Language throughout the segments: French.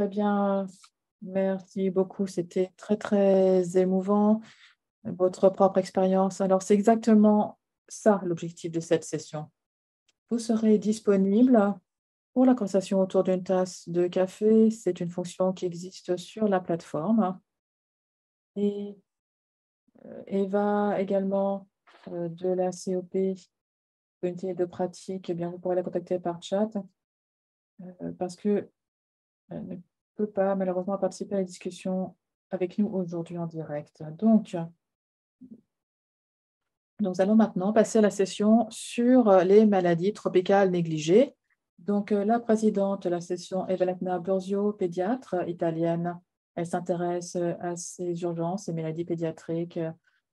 Très bien, merci beaucoup. C'était très, très émouvant, votre propre expérience. Alors, c'est exactement ça l'objectif de cette session. Vous serez disponible pour la conversation autour d'une tasse de café. C'est une fonction qui existe sur la plateforme. Et Eva également de la COP, comité de pratique, eh bien, vous pourrez la contacter par chat parce que ne peut pas malheureusement participer à la discussion avec nous aujourd'hui en direct. Donc, nous allons maintenant passer à la session sur les maladies tropicales négligées. Donc, la présidente de la session, Evelina Burzio, pédiatre italienne, elle s'intéresse à ces urgences, ces maladies pédiatriques.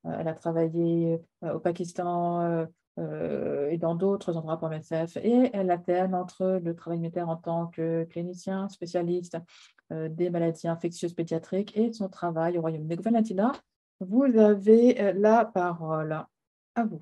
Elle a travaillé au Pakistan et dans d'autres endroits pour MSF. Et elle alterne entre le travail militaire en tant que clinicien spécialiste des maladies infectieuses pédiatriques et son travail au Royaume-Uni. Donc, Valentina, vous avez la parole. À vous.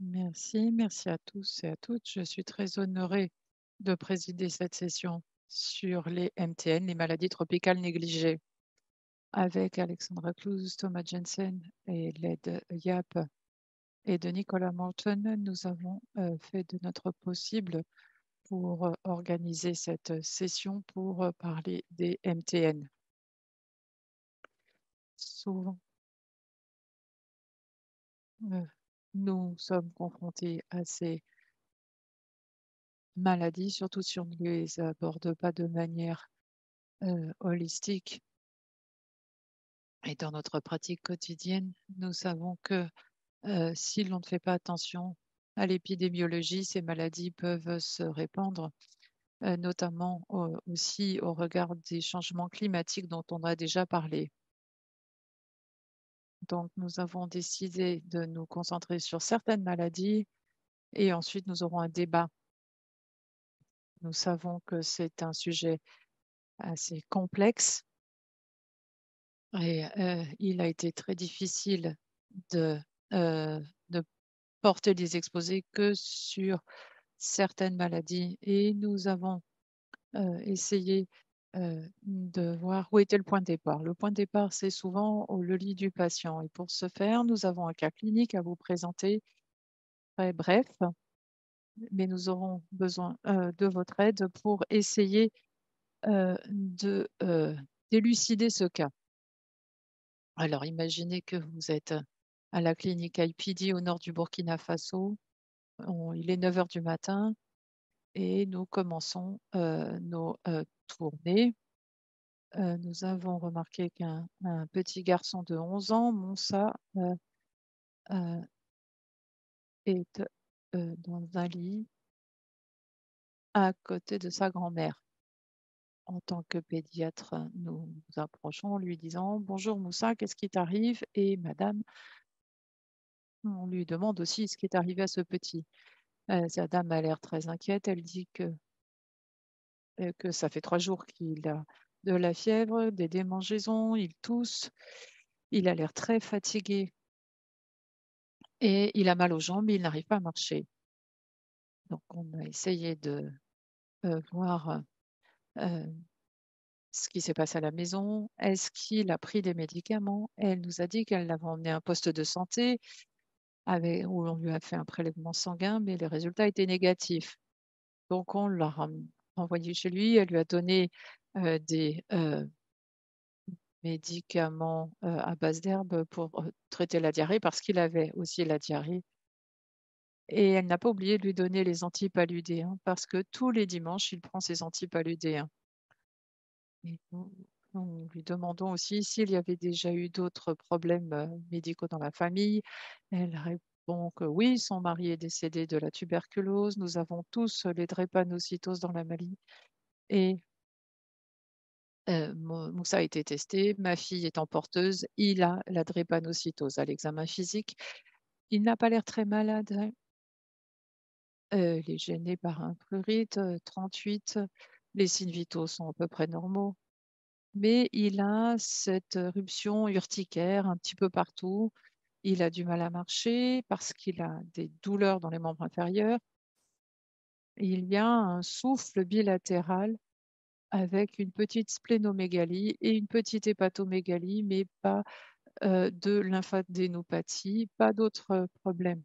Merci à tous et à toutes. Je suis très honorée de présider cette session sur les MTN, les maladies tropicales négligées, avec Alexandra Cluse, Thomas Jensen et Led Yap et de Nicolas Morton. Nous avons fait de notre possible pour organiser cette session pour parler des MTN. Souvent, nous sommes confrontés à ces maladies, surtout si on ne les aborde pas de manière holistique. Et dans notre pratique quotidienne, nous savons que si l'on ne fait pas attention à l'épidémiologie, ces maladies peuvent se répandre, notamment aussi au regard des changements climatiques dont on a déjà parlé. Donc, nous avons décidé de nous concentrer sur certaines maladies et ensuite nous aurons un débat. Nous savons que c'est un sujet assez complexe et il a été très difficile de ne porter les exposés que sur certaines maladies et nous avons essayé de voir où était le point de départ. Le point de départ, c'est souvent le lit du patient. Et pour ce faire, nous avons un cas clinique à vous présenter, très bref, mais nous aurons besoin de votre aide pour essayer de d'élucider ce cas. Alors, imaginez que vous êtes à la clinique IPD au nord du Burkina Faso. Il est 9 heures du matin et nous commençons nos tournées. Nous avons remarqué qu'un petit garçon de 11 ans, Moussa, euh, est dans un lit à côté de sa grand-mère. En tant que pédiatre, nous nous approchons en lui disant: «Bonjour Moussa, qu'est-ce qui t'arrive?» Et madame, on lui demande aussi ce qui est arrivé à ce petit. Sa dame a l'air très inquiète. Elle dit que ça fait 3 jours qu'il a de la fièvre, des démangeaisons, il tousse, il a l'air très fatigué et il a mal aux jambes, il n'arrive pas à marcher. Donc on a essayé de voir ce qui s'est passé à la maison. Est-ce qu'il a pris des médicaments? Elle nous a dit qu'elle l'avait emmené à un poste de santé où on lui a fait un prélèvement sanguin, mais les résultats étaient négatifs. Donc on l'a renvoyé chez lui. Elle lui a donné des médicaments à base d'herbe pour traiter la diarrhée parce qu'il avait aussi la diarrhée. Et elle n'a pas oublié de lui donner les antipaludéens parce que tous les dimanches, il prend ses antipaludéens. Et nous lui demandons aussi s'il y avait déjà eu d'autres problèmes médicaux dans la famille. Elle répond que oui, son mari est décédé de la tuberculose. Nous avons tous les drépanocytoses dans la maladie. Et Moussa a été testé, ma fille étant porteuse, il a la drépanocytose à l'examen physique. Il n'a pas l'air très malade, hein. Il est gêné par un prurite, 38. Les signes vitaux sont à peu près normaux. Mais il a cette éruption urticaire un petit peu partout. Il a du mal à marcher parce qu'il a des douleurs dans les membres inférieurs. Il y a un souffle bilatéral avec une petite splénomégalie et une petite hépatomégalie, mais pas de lymphodénopathie, pas d'autres problèmes.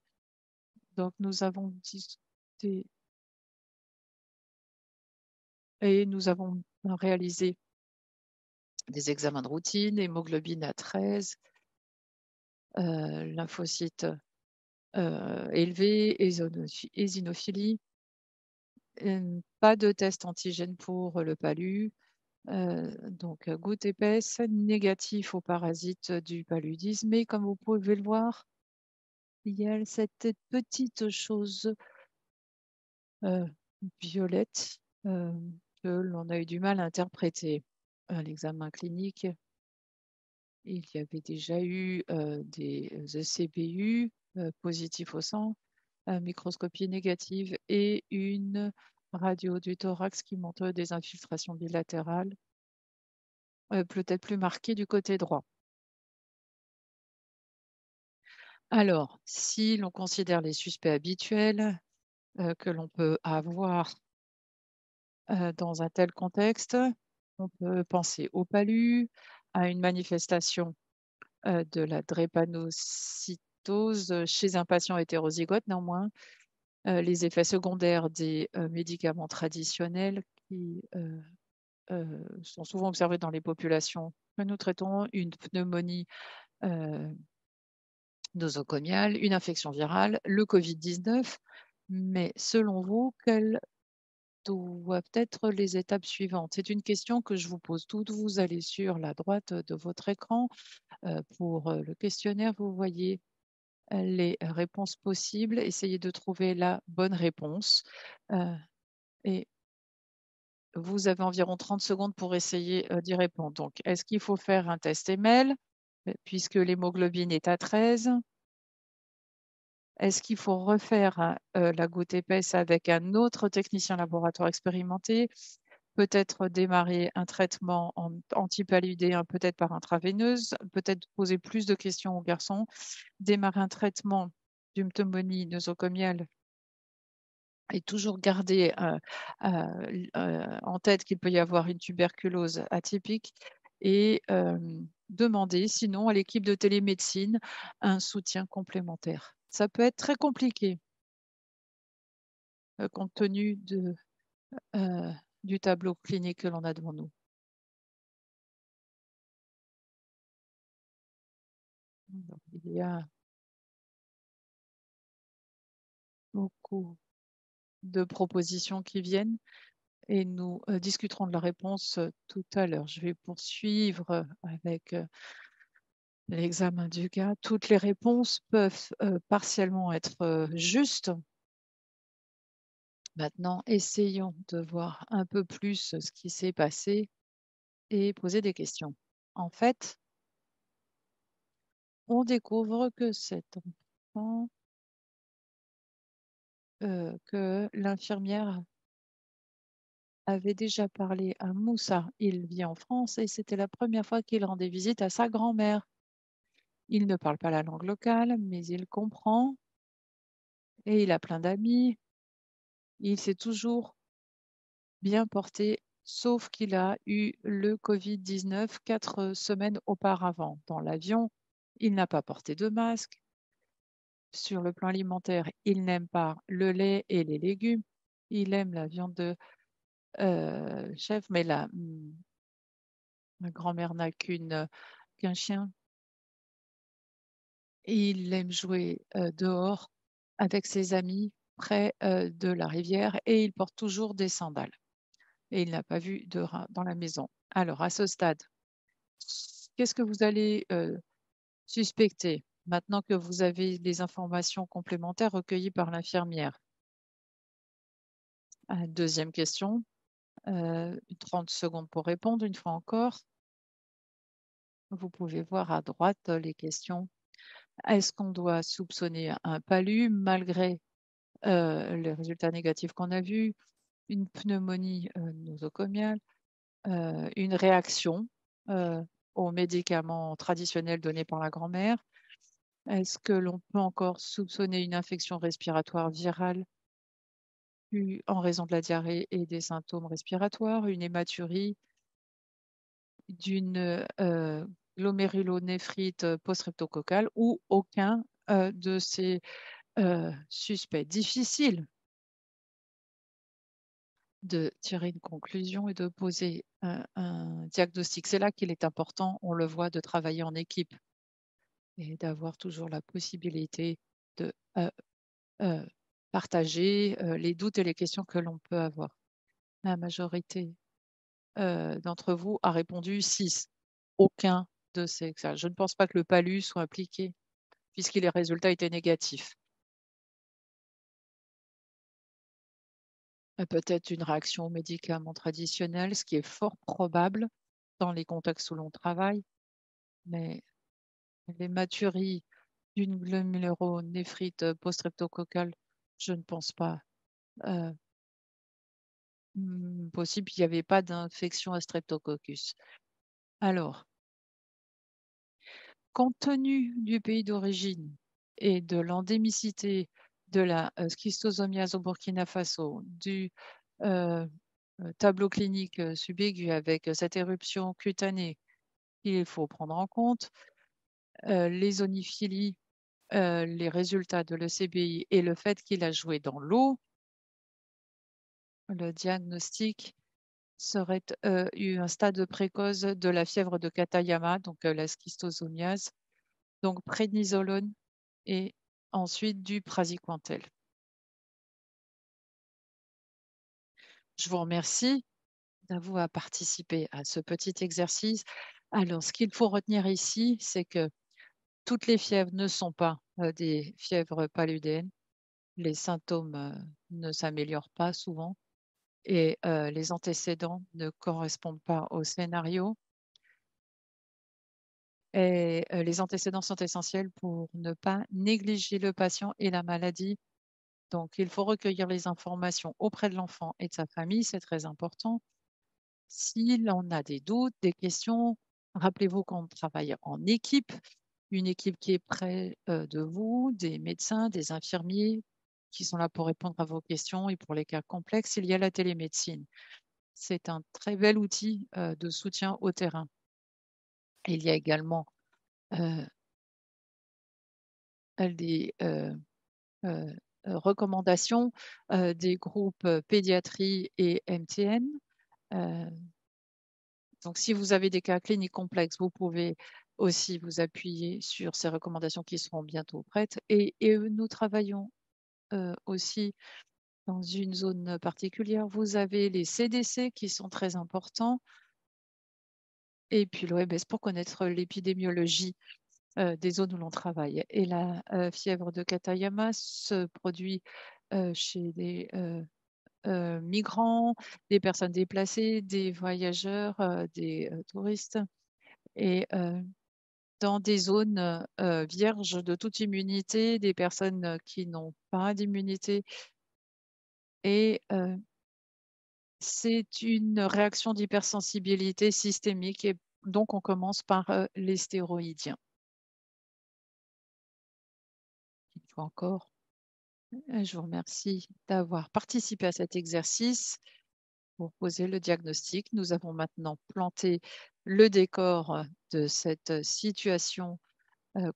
Donc, nous avons discuté et nous avons réalisé des examens de routine, hémoglobine à 13, lymphocytes élevés, éosinophilie, pas de test antigène pour le palu. Donc, goutte épaisse, négatif aux parasites du paludisme. Mais comme vous pouvez le voir, il y a cette petite chose violette que l'on a eu du mal à interpréter. À l'examen clinique, il y avait déjà eu des ECBU positifs au sang, microscopie négative et une radio du thorax qui montre des infiltrations bilatérales, peut-être plus marquées du côté droit. Alors, si l'on considère les suspects habituels que l'on peut avoir dans un tel contexte, on peut penser au palu, à une manifestation de la drépanocytose chez un patient hétérozygote. Néanmoins, les effets secondaires des médicaments traditionnels qui sont souvent observés dans les populations que nous traitons, une pneumonie nosocomiale, une infection virale, le Covid-19. Mais selon vous, quelles doivent être les étapes suivantes? C'est une question que je vous pose toutes. Vous allez sur la droite de votre écran pour le questionnaire. Vous voyez les réponses possibles. Essayez de trouver la bonne réponse. Et vous avez environ 30 secondes pour essayer d'y répondre. Donc, est-ce qu'il faut faire un test ML puisque l'hémoglobine est à 13? Est-ce qu'il faut refaire la goutte épaisse avec un autre technicien laboratoire expérimenté? Peut-être démarrer un traitement antipaludéen, peut-être par intraveineuse, peut-être poser plus de questions aux garçons, démarrer un traitement d'une pneumonie nosocomiale et toujours garder en tête qu'il peut y avoir une tuberculose atypique et demander sinon à l'équipe de télémédecine un soutien complémentaire. Ça peut être très compliqué compte tenu du tableau clinique que l'on a devant nous. Donc, il y a beaucoup de propositions qui viennent et nous discuterons de la réponse tout à l'heure. Je vais poursuivre avec l'examen du cas. Toutes les réponses peuvent partiellement être justes. Maintenant, essayons de voir un peu plus ce qui s'est passé et poser des questions. En fait, on découvre que cet enfant, que l'infirmière avait déjà parlé à Moussa. Il vit en France et c'était la première fois qu'il rendait visite à sa grand-mère. Il ne parle pas la langue locale, mais il comprend et il a plein d'amis. Il s'est toujours bien porté, sauf qu'il a eu le Covid-19 4 semaines auparavant. Dans l'avion, il n'a pas porté de masque. Sur le plan alimentaire, il n'aime pas le lait et les légumes. Il aime la viande de chèvre, mais ma grand-mère n'a qu'un chien. Il aime jouer dehors avec ses amis près de la rivière et il porte toujours des sandales. Et il n'a pas vu de rat dans la maison. Alors, à ce stade, qu'est-ce que vous allez suspecter maintenant que vous avez les informations complémentaires recueillies par l'infirmière? Deuxième question, 30 secondes pour répondre une fois encore. Vous pouvez voir à droite les questions. Est-ce qu'on doit soupçonner un palu malgré les résultats négatifs qu'on a vus, une pneumonie nosocomiale, une réaction aux médicaments traditionnels donnés par la grand-mère, Est-ce que l'on peut encore soupçonner une infection respiratoire virale en raison de la diarrhée et des symptômes respiratoires, une hématurie, d'une glomérulonéphrite post-streptococcale ou aucun de ces suspects? Difficile de tirer une conclusion et de poser un diagnostic. C'est là qu'il est important, on le voit, de travailler en équipe et d'avoir toujours la possibilité de euh, partager les doutes et les questions que l'on peut avoir. La majorité d'entre vous a répondu 6. Aucun de ces. Je ne pense pas que le palu soit impliqué puisque les résultats étaient négatifs. Peut-être une réaction aux médicaments traditionnels, ce qui est fort probable dans les contextes où l'on travaille, mais l'hématurie d'une glomérulonéphrite post-streptococcale, je ne pense pas possible. Il n'y avait pas d'infection à Streptococcus. Alors, compte tenu du pays d'origine et de l'endémicité de la schistosomiase au Burkina Faso, du euh, tableau clinique subaigu avec cette éruption cutanée, il faut prendre en compte les zonophilies, les résultats de l'ECBI et le fait qu'il a joué dans l'eau. Le diagnostic serait eu un stade précoce de la fièvre de Katayama, donc la schistosomiase, donc prédnisolone et ensuite du praziquantel. Je vous remercie d'avoir participé à ce petit exercice. Alors, ce qu'il faut retenir ici, c'est que toutes les fièvres ne sont pas des fièvres paludéennes. Les symptômes ne s'améliorent pas souvent et les antécédents ne correspondent pas au scénario. Et les antécédents sont essentiels pour ne pas négliger le patient et la maladie. Donc, il faut recueillir les informations auprès de l'enfant et de sa famille, c'est très important. S'il en a des doutes, des questions, rappelez-vous qu'on travaille en équipe, une équipe qui est près de vous, des médecins, des infirmiers qui sont là pour répondre à vos questions et pour les cas complexes, il y a la télémédecine. C'est un très bel outil de soutien au terrain. Il y a également des recommandations des groupes pédiatrie et MTN. Donc, si vous avez des cas cliniques complexes, vous pouvez aussi vous appuyer sur ces recommandations qui seront bientôt prêtes. Et nous travaillons aussi dans une zone particulière. Vous avez les CDC qui sont très importants. Et puis l'OMS pour connaître l'épidémiologie des zones où l'on travaille. Et la fièvre de Katayama se produit chez des migrants, des personnes déplacées, des voyageurs, des touristes et dans des zones vierges de toute immunité, des personnes qui n'ont pas d'immunité. Et c'est une réaction d'hypersensibilité systémique et donc on commence par les stéroïdiens. Une fois encore, je vous remercie d'avoir participé à cet exercice pour poser le diagnostic. Nous avons maintenant planté le décor de cette situation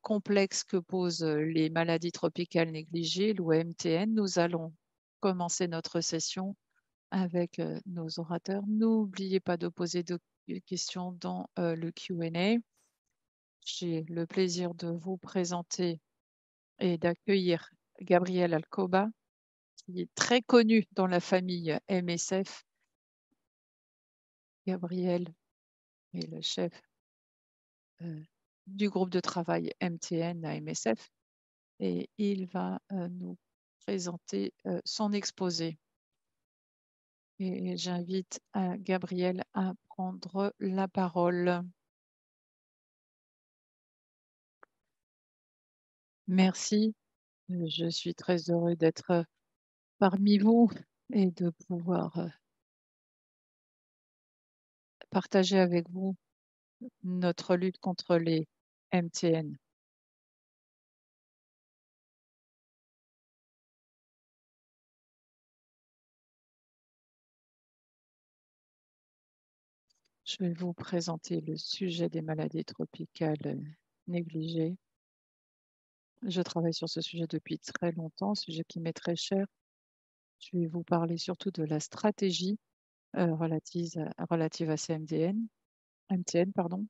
complexe que posent les maladies tropicales négligées, l'OMTN. Nous allons commencer notre session avec nos orateurs. N'oubliez pas de poser des questions dans le Q&A. J'ai le plaisir de vous présenter et d'accueillir Gabriel Alcoba, qui est très connu dans la famille MSF. Gabriel est le chef du groupe de travail MTN à MSF et il va nous présenter son exposé. Et j'invite Gabriel à prendre la parole. Merci. Je suis très heureux d'être parmi vous et de pouvoir partager avec vous notre lutte contre les MTN. Je vais vous présenter le sujet des maladies tropicales négligées. Je travaille sur ce sujet depuis très longtemps, sujet qui m'est très cher. Je vais vous parler surtout de la stratégie relative à ces MTN, pardon,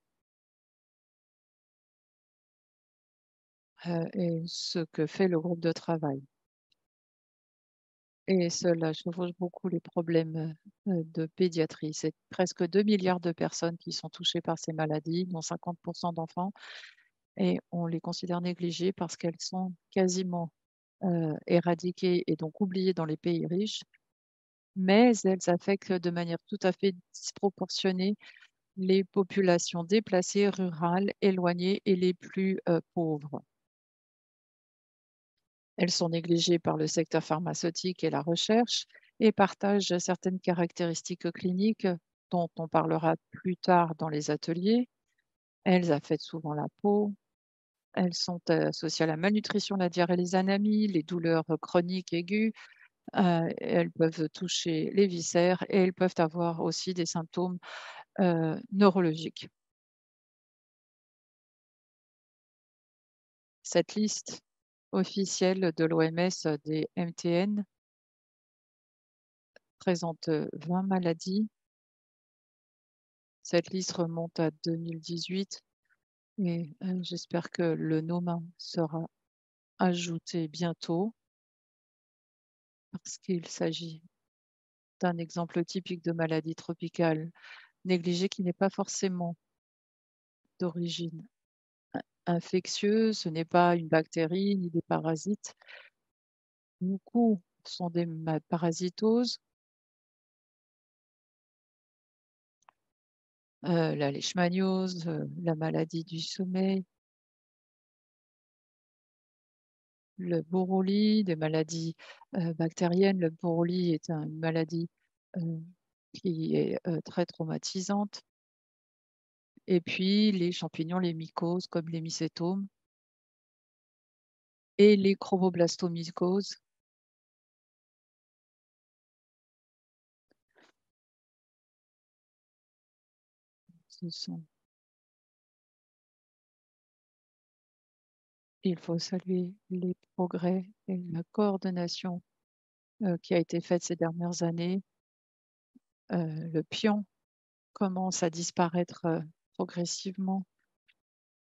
et ce que fait le groupe de travail. Et cela chevauche beaucoup les problèmes de pédiatrie. C'est presque 2 milliards de personnes qui sont touchées par ces maladies, dont 50% d'enfants, et on les considère négligées parce qu'elles sont quasiment éradiquées et donc oubliées dans les pays riches, mais elles affectent de manière tout à fait disproportionnée les populations déplacées, rurales, éloignées et les plus pauvres. Elles sont négligées par le secteur pharmaceutique et la recherche et partagent certaines caractéristiques cliniques dont on parlera plus tard dans les ateliers. Elles affectent souvent la peau. Elles sont associées à la malnutrition, la diarrhée, les anæmies, les douleurs chroniques aiguës. Elles peuvent toucher les viscères et elles peuvent avoir aussi des symptômes neurologiques. Cette liste officielle de l'OMS des MTN présente 20 maladies. Cette liste remonte à 2018 et j'espère que le NOMA sera ajouté bientôt parce qu'il s'agit d'un exemple typique de maladie tropicale négligée qui n'est pas forcément d'origine infectieuse, ce n'est pas une bactérie ni des parasites. Beaucoup sont des parasitoses, la leishmaniose, la maladie du sommeil, le borrelie, des maladies bactériennes. Le borrelie est une maladie qui est très traumatisante. Et puis les champignons, les mycoses comme les mycétomes et les chromoblastomycoses. Il faut saluer les progrès et la coordination qui a été faite ces dernières années. Le pion commence à disparaître progressivement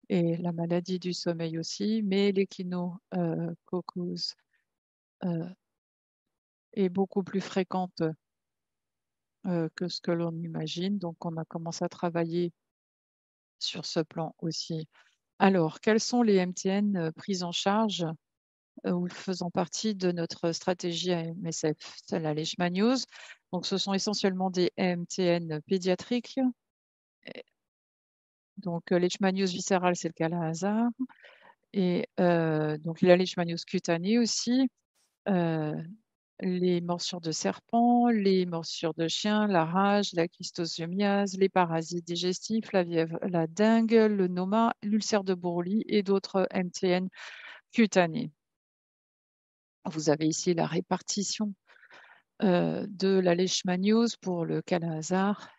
et la maladie du sommeil aussi, mais l'échinococcus est beaucoup plus fréquente que ce que l'on imagine. Donc, on a commencé à travailler sur ce plan aussi. Alors, quels sont les MTN pris en charge ou faisant partie de notre stratégie AMSF? C'est la leishmaniose. Donc, ce sont essentiellement des MTN pédiatriques. Donc, leishmaniose viscérale, c'est le cas hasard. Et donc, la leishmaniose cutanée aussi. Les morsures de serpent, les morsures de chien, la rage, la schistosomiase, les parasites digestifs, la dengue, le noma, l'ulcère de Buroli et d'autres MTN cutanés. Vous avez ici la répartition de la leishmaniose pour le Kala-Azar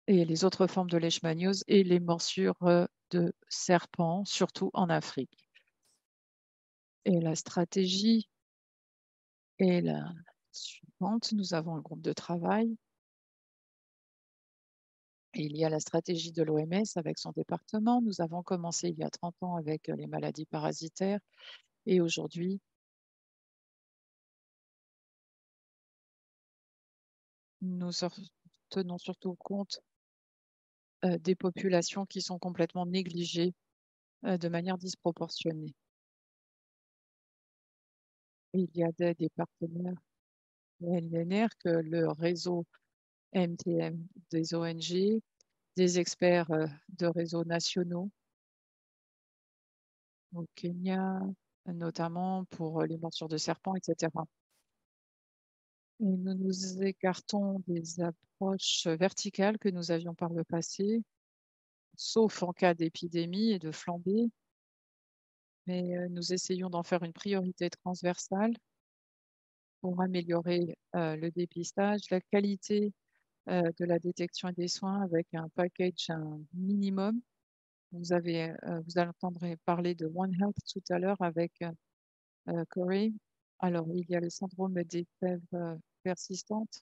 et les autres formes de leishmaniose et les morsures de serpent, surtout en Afrique. Et la stratégie est la suivante. Nous avons le groupe de travail. Et il y a la stratégie de l'OMS avec son département. Nous avons commencé il y a 30 ans avec les maladies parasitaires et aujourd'hui, nous tenons surtout compte des populations qui sont complètement négligées de manière disproportionnée. Il y a des partenaires LNR que le réseau MTM des ONG, des experts de réseaux nationaux au Kenya, notamment pour les morsures de serpents, etc. Et nous nous écartons des approches verticales que nous avions par le passé, sauf en cas d'épidémie et de flambée, mais nous essayons d'en faire une priorité transversale pour améliorer le dépistage, la qualité de la détection et des soins avec un package, un minimum. Vous allez entendre parler de One Health tout à l'heure avec Corey. Alors, il y a le syndrome des fièvres persistantes.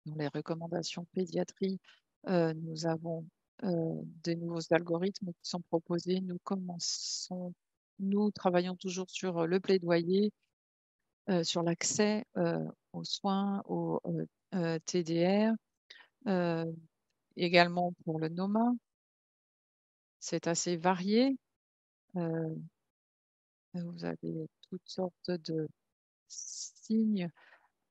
Dans les recommandations pédiatrie, nous avons des nouveaux algorithmes qui sont proposés. Nous travaillons toujours sur le plaidoyer, sur l'accès aux soins, aux TDR, également pour le NOMA. C'est assez varié. Vous avez toutes sortes de signes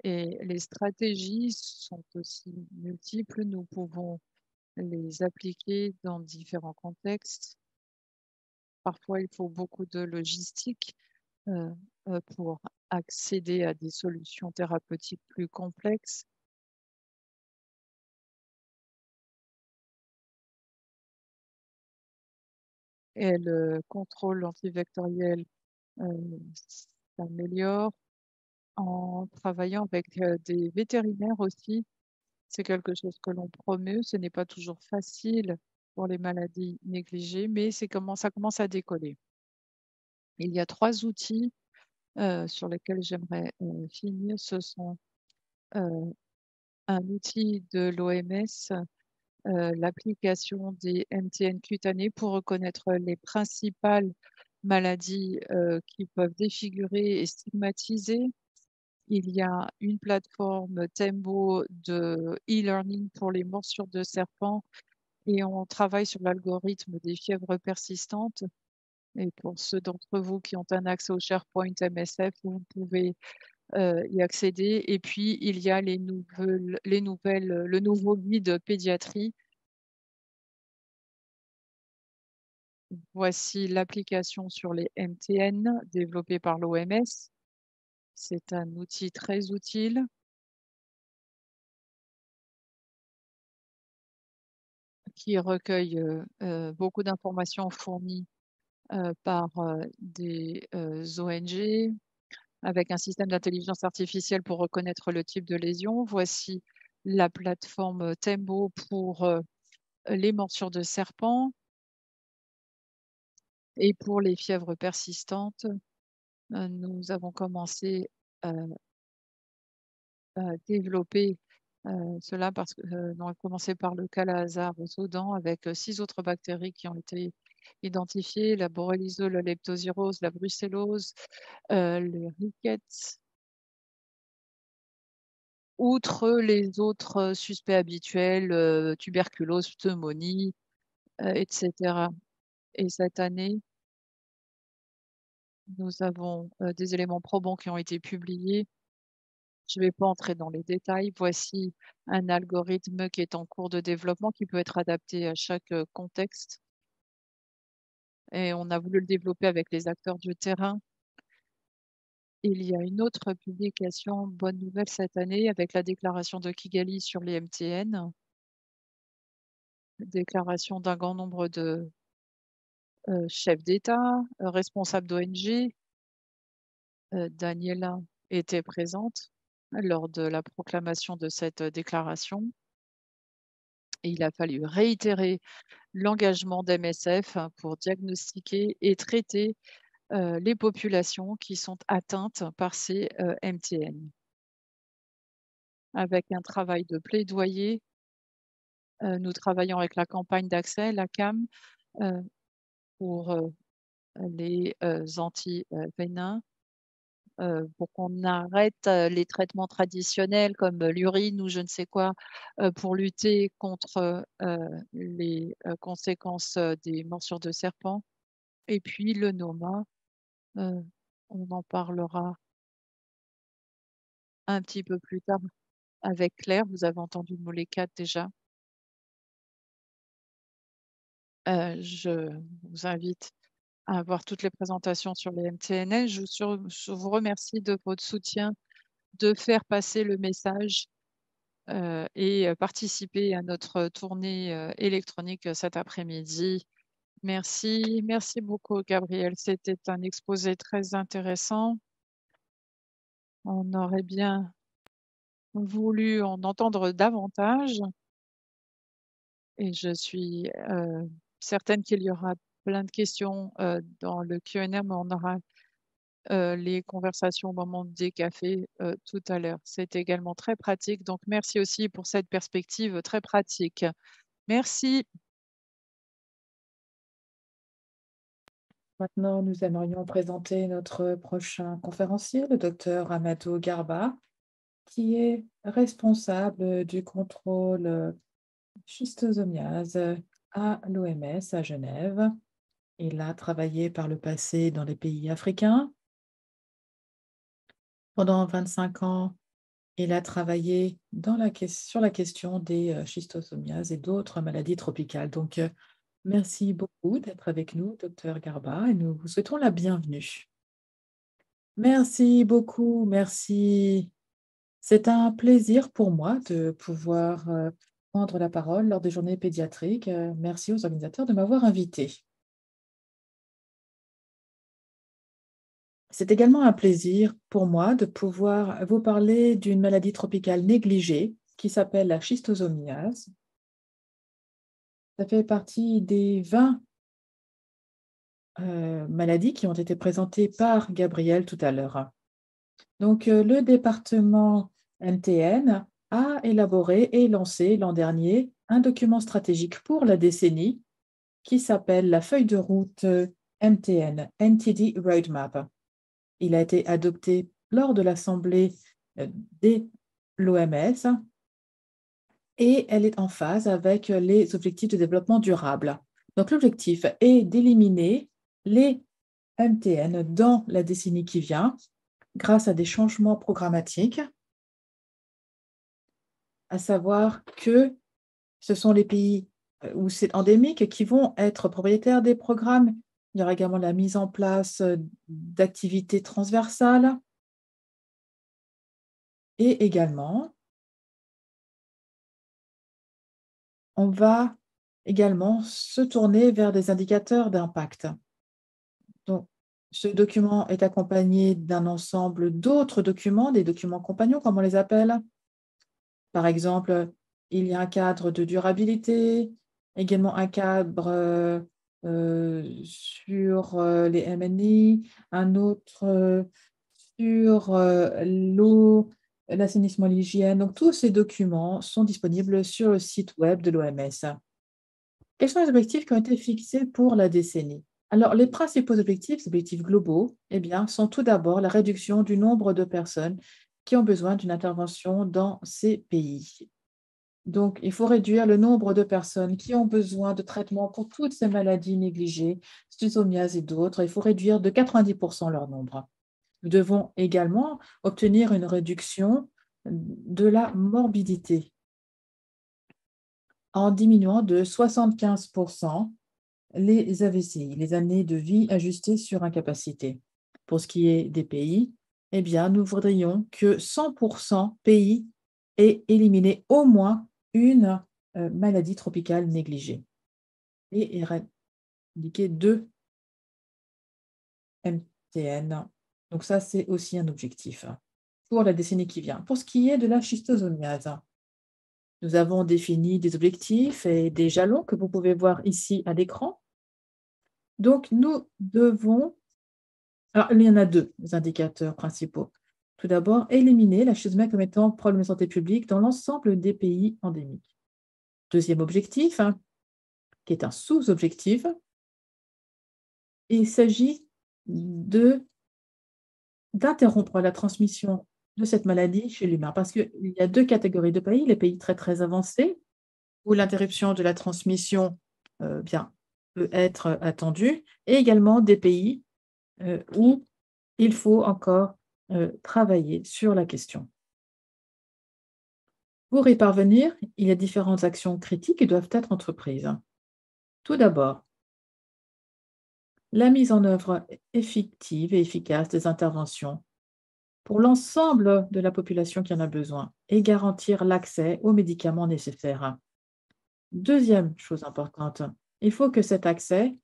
et les stratégies sont aussi multiples. Nous pouvons les appliquer dans différents contextes. Parfois, il faut beaucoup de logistique pour accéder à des solutions thérapeutiques plus complexes. Et le contrôle antivectoriel s'améliore en travaillant avec des vétérinaires aussi. C'est quelque chose que l'on promeut. Ce n'est pas toujours facile pour les maladies négligées, mais ça commence à décoller. Il y a 3 outils sur lesquels j'aimerais finir. Ce sont un outil de l'OMS, l'application des MTN cutanés pour reconnaître les principales maladies qui peuvent défigurer et stigmatiser. Il y a une plateforme Tembo de e-learning pour les morsures de serpents et on travaille sur l'algorithme des fièvres persistantes. Et pour ceux d'entre vous qui ont un accès au SharePoint MSF, vous pouvez y accéder. Et puis, il y a le nouveau guide pédiatrie. Voici l'application sur les MTN développée par l'OMS. C'est un outil très utile. Qui recueille beaucoup d'informations fournies par des ONG avec un système d'intelligence artificielle pour reconnaître le type de lésion. Voici la plateforme Tembo pour les morsures de serpents et pour les fièvres persistantes. Nous avons commencé à développer cela parce que nous avons commencé par le Kala-Azar au Soudan avec 6 autres bactéries qui ont été identifiées, la borréliose, la leptospirose, la brucellose, les rickets. Outre les autres suspects habituels, tuberculose, pneumonie, etc. Et cette année, nous avons des éléments probants qui ont été publiés. Je ne vais pas entrer dans les détails. Voici un algorithme qui est en cours de développement, qui peut être adapté à chaque contexte. Et on a voulu le développer avec les acteurs du terrain. Il y a une autre publication, bonne nouvelle cette année, avec la déclaration de Kigali sur les MTN. Déclaration d'un grand nombre de chefs d'État, responsables d'ONG. Daniela était présente lors de la proclamation de cette déclaration. Et il a fallu réitérer l'engagement d'MSF pour diagnostiquer et traiter les populations qui sont atteintes par ces MTN. Avec un travail de plaidoyer, nous travaillons avec la campagne d'accès, la CAM, pour les anti-vénins, pour qu'on arrête les traitements traditionnels comme l'urine ou je ne sais quoi, pour lutter contre les conséquences des morsures de serpents. Et puis le NOMA, on en parlera un petit peu plus tard avec Claire. Vous avez entendu le mot les 4 déjà. Je vous invite à voir toutes les présentations sur les MTNL. Je vous remercie de votre soutien, de faire passer le message et participer à notre tournée électronique cet après-midi. Merci, merci beaucoup Gabriel. C'était un exposé très intéressant. On aurait bien voulu en entendre davantage et je suis certaine qu'il y aura plein de questions dans le Q&A, mais on aura les conversations au moment des cafés tout à l'heure. C'est également très pratique, donc merci aussi pour cette perspective très pratique. Merci. Maintenant, nous aimerions présenter notre prochain conférencier, le docteur Amadou Garba, qui est responsable du contrôle schistosomiase à l'OMS à Genève. Il a travaillé par le passé dans les pays africains. Pendant 25 ans, il a travaillé sur la question des schistosomiases et d'autres maladies tropicales. Donc, merci beaucoup d'être avec nous, docteur Garba, et nous vous souhaitons la bienvenue. Merci beaucoup, merci. C'est un plaisir pour moi de pouvoir prendre la parole lors des journées pédiatriques. Merci aux organisateurs de m'avoir invité. C'est également un plaisir pour moi de pouvoir vous parler d'une maladie tropicale négligée qui s'appelle la schistosomiase. Ça fait partie des 20 maladies qui ont été présentées par Gabriel tout à l'heure. Donc, le département MTN a élaboré et lancé l'an dernier un document stratégique pour la décennie qui s'appelle la feuille de route MTN, NTD Roadmap. Il a été adopté lors de l'Assemblée de l'OMS et elle est en phase avec les objectifs de développement durable. Donc, l'objectif est d'éliminer les MTN dans la décennie qui vient grâce à des changements programmatiques, à savoir que ce sont les pays où c'est endémique qui vont être propriétaires des programmes. Il y aura également la mise en place d'activités transversales et également, on va également se tourner vers des indicateurs d'impact. Donc, ce document est accompagné d'un ensemble d'autres documents, des documents compagnons, comme on les appelle. Par exemple, il y a un cadre de durabilité, également un cadre sur les MNI, un autre sur l'eau, l'assainissement, l'hygiène. Donc, tous ces documents sont disponibles sur le site web de l'OMS. Quels sont les objectifs qui ont été fixés pour la décennie? Alors, les principaux objectifs, les objectifs globaux, eh bien, sont tout d'abord la réduction du nombre de personnes qui ont besoin d'une intervention dans ces pays. Donc, il faut réduire le nombre de personnes qui ont besoin de traitement pour toutes ces maladies négligées, schistosomiase et d'autres. Il faut réduire de 90% leur nombre. Nous devons également obtenir une réduction de la morbidité en diminuant de 75% les AVCI, les années de vie ajustées sur incapacité. Pour ce qui est des pays, eh bien, nous voudrions que 100% pays aient éliminé au moins une maladie tropicale négligée et éradiquer 2 MTN. Donc ça, c'est aussi un objectif pour la décennie qui vient. Pour ce qui est de la schistosomiase, nous avons défini des objectifs et des jalons que vous pouvez voir ici à l'écran. Donc, nous devons... Alors, il y en a 2 indicateurs principaux. Tout d'abord, éliminer la schizophrène comme étant problème de santé publique dans l'ensemble des pays endémiques. Deuxième objectif, qui est un sous-objectif, il s'agit d'interrompre la transmission de cette maladie chez l'humain, parce qu'il y a 2 catégories de pays, les pays très, très avancés, où l'interruption de la transmission bien, peut être attendue, et également des pays où il faut encore travailler sur la question. Pour y parvenir, il y a différentes actions critiques qui doivent être entreprises. Tout d'abord, la mise en œuvre effective et efficace des interventions pour l'ensemble de la population qui en a besoin et garantir l'accès aux médicaments nécessaires. Deuxième chose importante, il faut que cet accès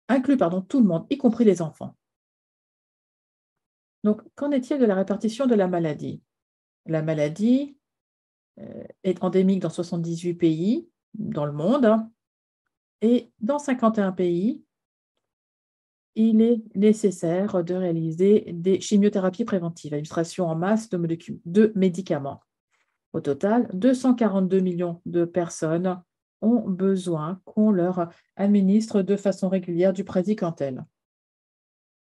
inclue tout le monde, y compris les enfants. Donc, qu'en est-il de la répartition de la maladie? La maladie est endémique dans 78 pays dans le monde, hein, et dans 51 pays, il est nécessaire de réaliser des chimiothérapies préventives, administration en masse de médicaments. Au total, 242 millions de personnes ont besoin qu'on leur administre de façon régulière du Praziquantel.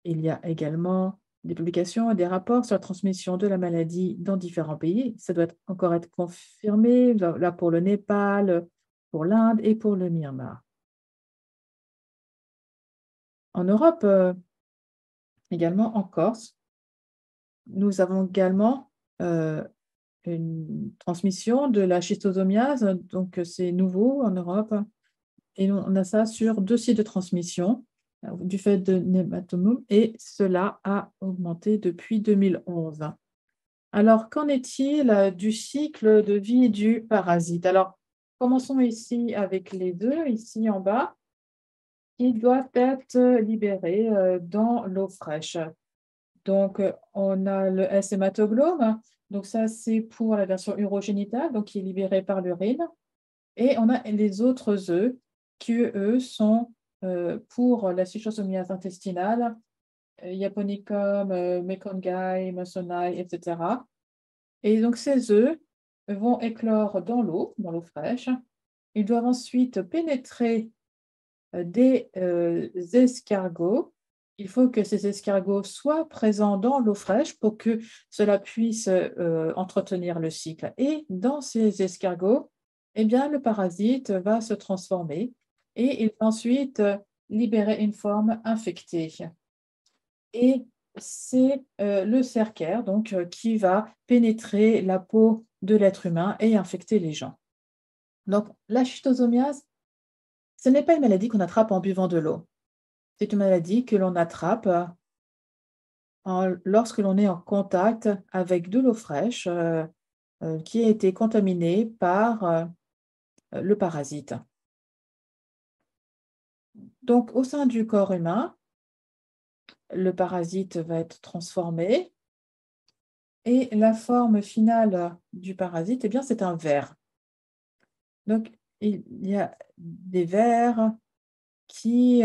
Il y a également des publications et des rapports sur la transmission de la maladie dans différents pays. Ça doit encore être confirmé, là pour le Népal, pour l'Inde et pour le Myanmar. En Europe, également en Corse, nous avons également une transmission de la schistosomiase, donc c'est nouveau en Europe, et on a ça sur 2 sites de transmission du fait de Nematomum, et cela a augmenté depuis 2011. Alors, qu'en est-il du cycle de vie du parasite? Alors, commençons ici avec les œufs, ici en bas, qui doivent être libérés dans l'eau fraîche. Donc, on a le S hématoglobin. Donc, ça, c'est pour la version urogénitale, donc qui est libérée par l'urine. Et on a les autres œufs qui, eux, sont pour la schistosomiase intestinale, Japonicum, Mekongii, Masonai, etc. Et donc, ces œufs vont éclore dans l'eau fraîche. Ils doivent ensuite pénétrer des escargots. Il faut que ces escargots soient présents dans l'eau fraîche pour que cela puisse entretenir le cycle. Et dans ces escargots, eh bien, le parasite va se transformer et il va ensuite libérer une forme infectée. Et c'est le cercaire donc, qui va pénétrer la peau de l'être humain et infecter les gens. Donc, la schistosomiase, ce n'est pas une maladie qu'on attrape en buvant de l'eau. C'est une maladie que l'on attrape lorsque l'on est en contact avec de l'eau fraîche qui a été contaminée par le parasite. Donc, au sein du corps humain, le parasite va être transformé et la forme finale du parasite, eh bien, c'est un ver. Donc, il y a des vers qui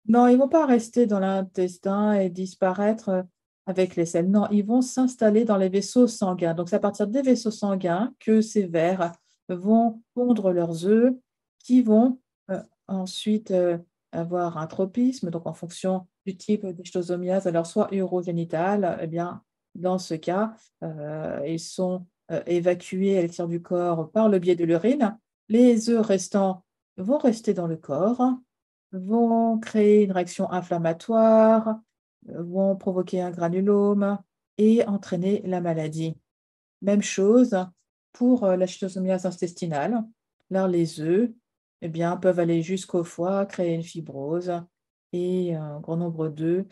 non, ils ne vont pas rester dans l'intestin et disparaître avec les selles. Non, ils vont s'installer dans les vaisseaux sanguins. Donc, c'est à partir des vaisseaux sanguins que ces vers vont pondre leurs œufs qui vont ensuite avoir un tropisme, donc en fonction du type de schistosomiase, alors soit urogénitale, eh bien, dans ce cas, ils sont évacués à l'extérieur du corps par le biais de l'urine. Les œufs restants vont rester dans le corps, vont créer une réaction inflammatoire, vont provoquer un granulome et entraîner la maladie. Même chose pour la schistosomiase intestinale. Là, les œufs eh bien, peuvent aller jusqu'au foie, créer une fibrose et un grand nombre d'œufs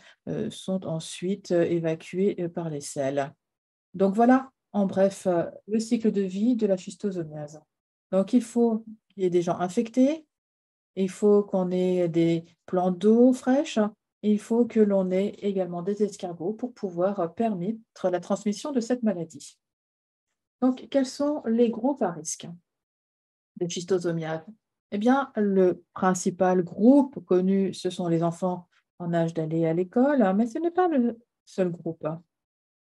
sont ensuite évacués par les selles. Donc voilà, en bref, le cycle de vie de la schistosomiase. Donc il faut qu'il y ait des gens infectés, il faut qu'on ait des plans d'eau fraîche, et il faut que l'on ait également des escargots pour pouvoir permettre la transmission de cette maladie. Donc, quels sont les groupes à risque de schistosomiase? Eh bien, le principal groupe connu, ce sont les enfants en âge d'aller à l'école, hein, mais ce n'est pas le seul groupe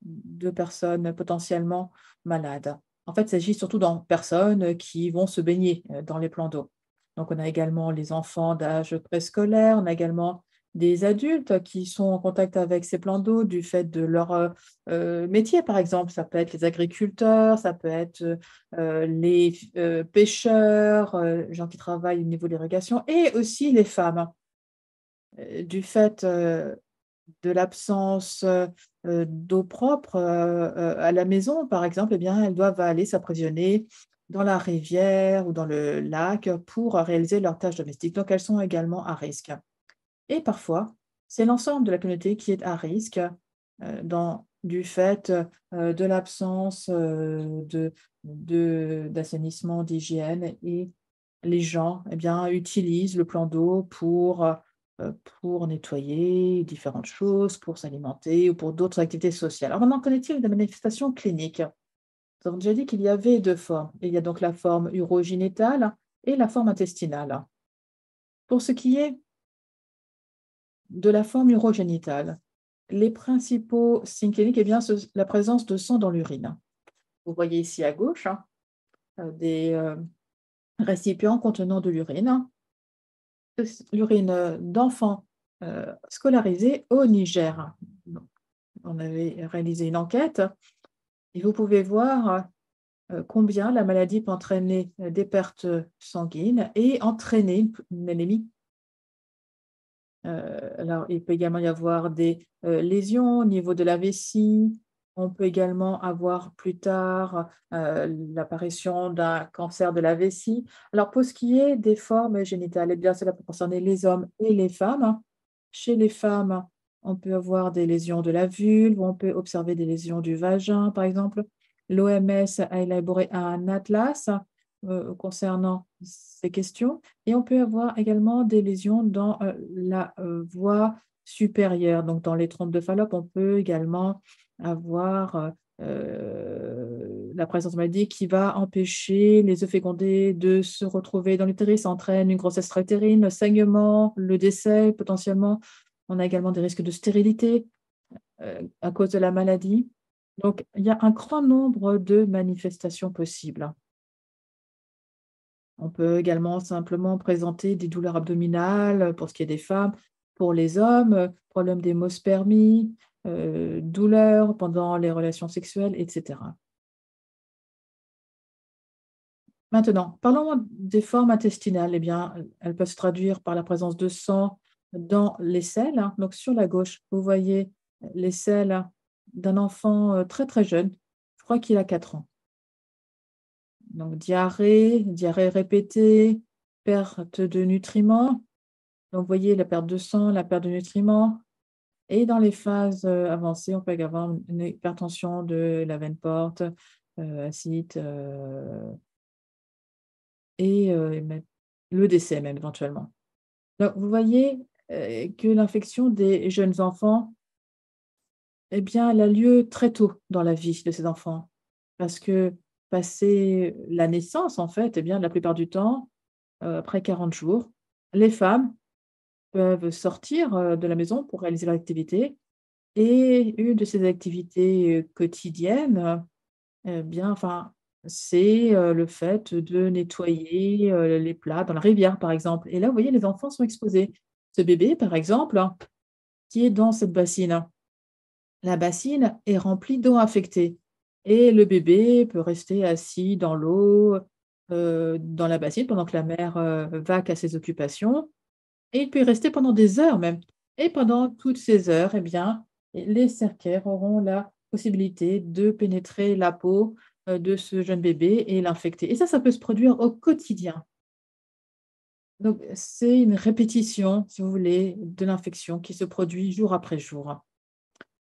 de personnes potentiellement malades. En fait, il s'agit surtout de personnes qui vont se baigner dans les plans d'eau. Donc, on a également les enfants d'âge préscolaire, on a également des adultes qui sont en contact avec ces plans d'eau du fait de leur métier, par exemple. Ça peut être les agriculteurs, ça peut être les pêcheurs, les gens qui travaillent au niveau de l'irrigation, et aussi les femmes. Du fait de l'absence d'eau propre à la maison, par exemple, eh bien, elles doivent aller s'approvisionner dans la rivière ou dans le lac pour réaliser leurs tâches domestiques. Donc, elles sont également à risque. Et parfois, c'est l'ensemble de la communauté qui est à risque du fait de l'absence d'assainissement, d'hygiène, et les gens eh bien, utilisent le plan d'eau pour pour nettoyer différentes choses, pour s'alimenter ou pour d'autres activités sociales. Alors maintenant, qu'en est-il des manifestations cliniques? Nous avons déjà dit qu'il y avait 2 formes. Il y a donc la forme urogénitale et la forme intestinale. Pour ce qui est de la forme urogénitale, les principaux signes cliniques, eh bien, la présence de sang dans l'urine. Vous voyez ici à gauche, hein, des récipients contenant de l'urine. L'urine d'enfants scolarisés au Niger. Donc, on avait réalisé une enquête et vous pouvez voir combien la maladie peut entraîner des pertes sanguines et entraîner une anémie. Alors, il peut également y avoir des lésions au niveau de la vessie. On peut également avoir plus tard l'apparition d'un cancer de la vessie. Alors, pour ce qui est des formes génitales, eh bien, cela peut concerner les hommes et les femmes. Chez les femmes, on peut avoir des lésions de la vulve, on peut observer des lésions du vagin, par exemple. L'OMS a élaboré un atlas concernant ces questions. Et on peut avoir également des lésions dans la voie supérieure. Donc, dans les trompes de Fallope, on peut également avoir la présence de maladie qui va empêcher les œufs fécondés de se retrouver dans l'utérus. Ça entraîne une grossesse extra-utérine, le saignement, le décès potentiellement. On a également des risques de stérilité à cause de la maladie. Donc, il y a un grand nombre de manifestations possibles. On peut également simplement présenter des douleurs abdominales pour ce qui est des femmes. Pour les hommes, problème d'hémospermie, douleurs pendant les relations sexuelles, etc. Maintenant, parlons des formes intestinales. Eh bien, elles peuvent se traduire par la présence de sang dans les selles, hein. Donc, sur la gauche, vous voyez les selles d'un enfant très très jeune. Je crois qu'il a 4 ans. Donc, diarrhée répétée, perte de nutriments. Donc, vous voyez la perte de sang, la perte de nutriments. Et dans les phases avancées, on peut avoir une hypertension de la veine porte, acide, et même le décès même éventuellement. Donc, vous voyez que l'infection des jeunes enfants, eh bien, elle a lieu très tôt dans la vie de ces enfants. Parce que passé la naissance, en fait, eh bien, la plupart du temps, après 40 jours, les femmes peuvent sortir de la maison pour réaliser leur activité. Et une de ces activités quotidiennes, bien, enfin, c'est le fait de nettoyer les plats dans la rivière, par exemple. Et là, vous voyez, les enfants sont exposés. Ce bébé, par exemple, hein, qui est dans cette bassine, la bassine est remplie d'eau infectée et le bébé peut rester assis dans l'eau, dans la bassine pendant que la mère vaque à ses occupations. Et il peut y rester pendant des heures même. Et pendant toutes ces heures, eh bien, les cercaires auront la possibilité de pénétrer la peau de ce jeune bébé et l'infecter. Et ça peut se produire au quotidien. Donc, c'est une répétition, si vous voulez, de l'infection qui se produit jour après jour.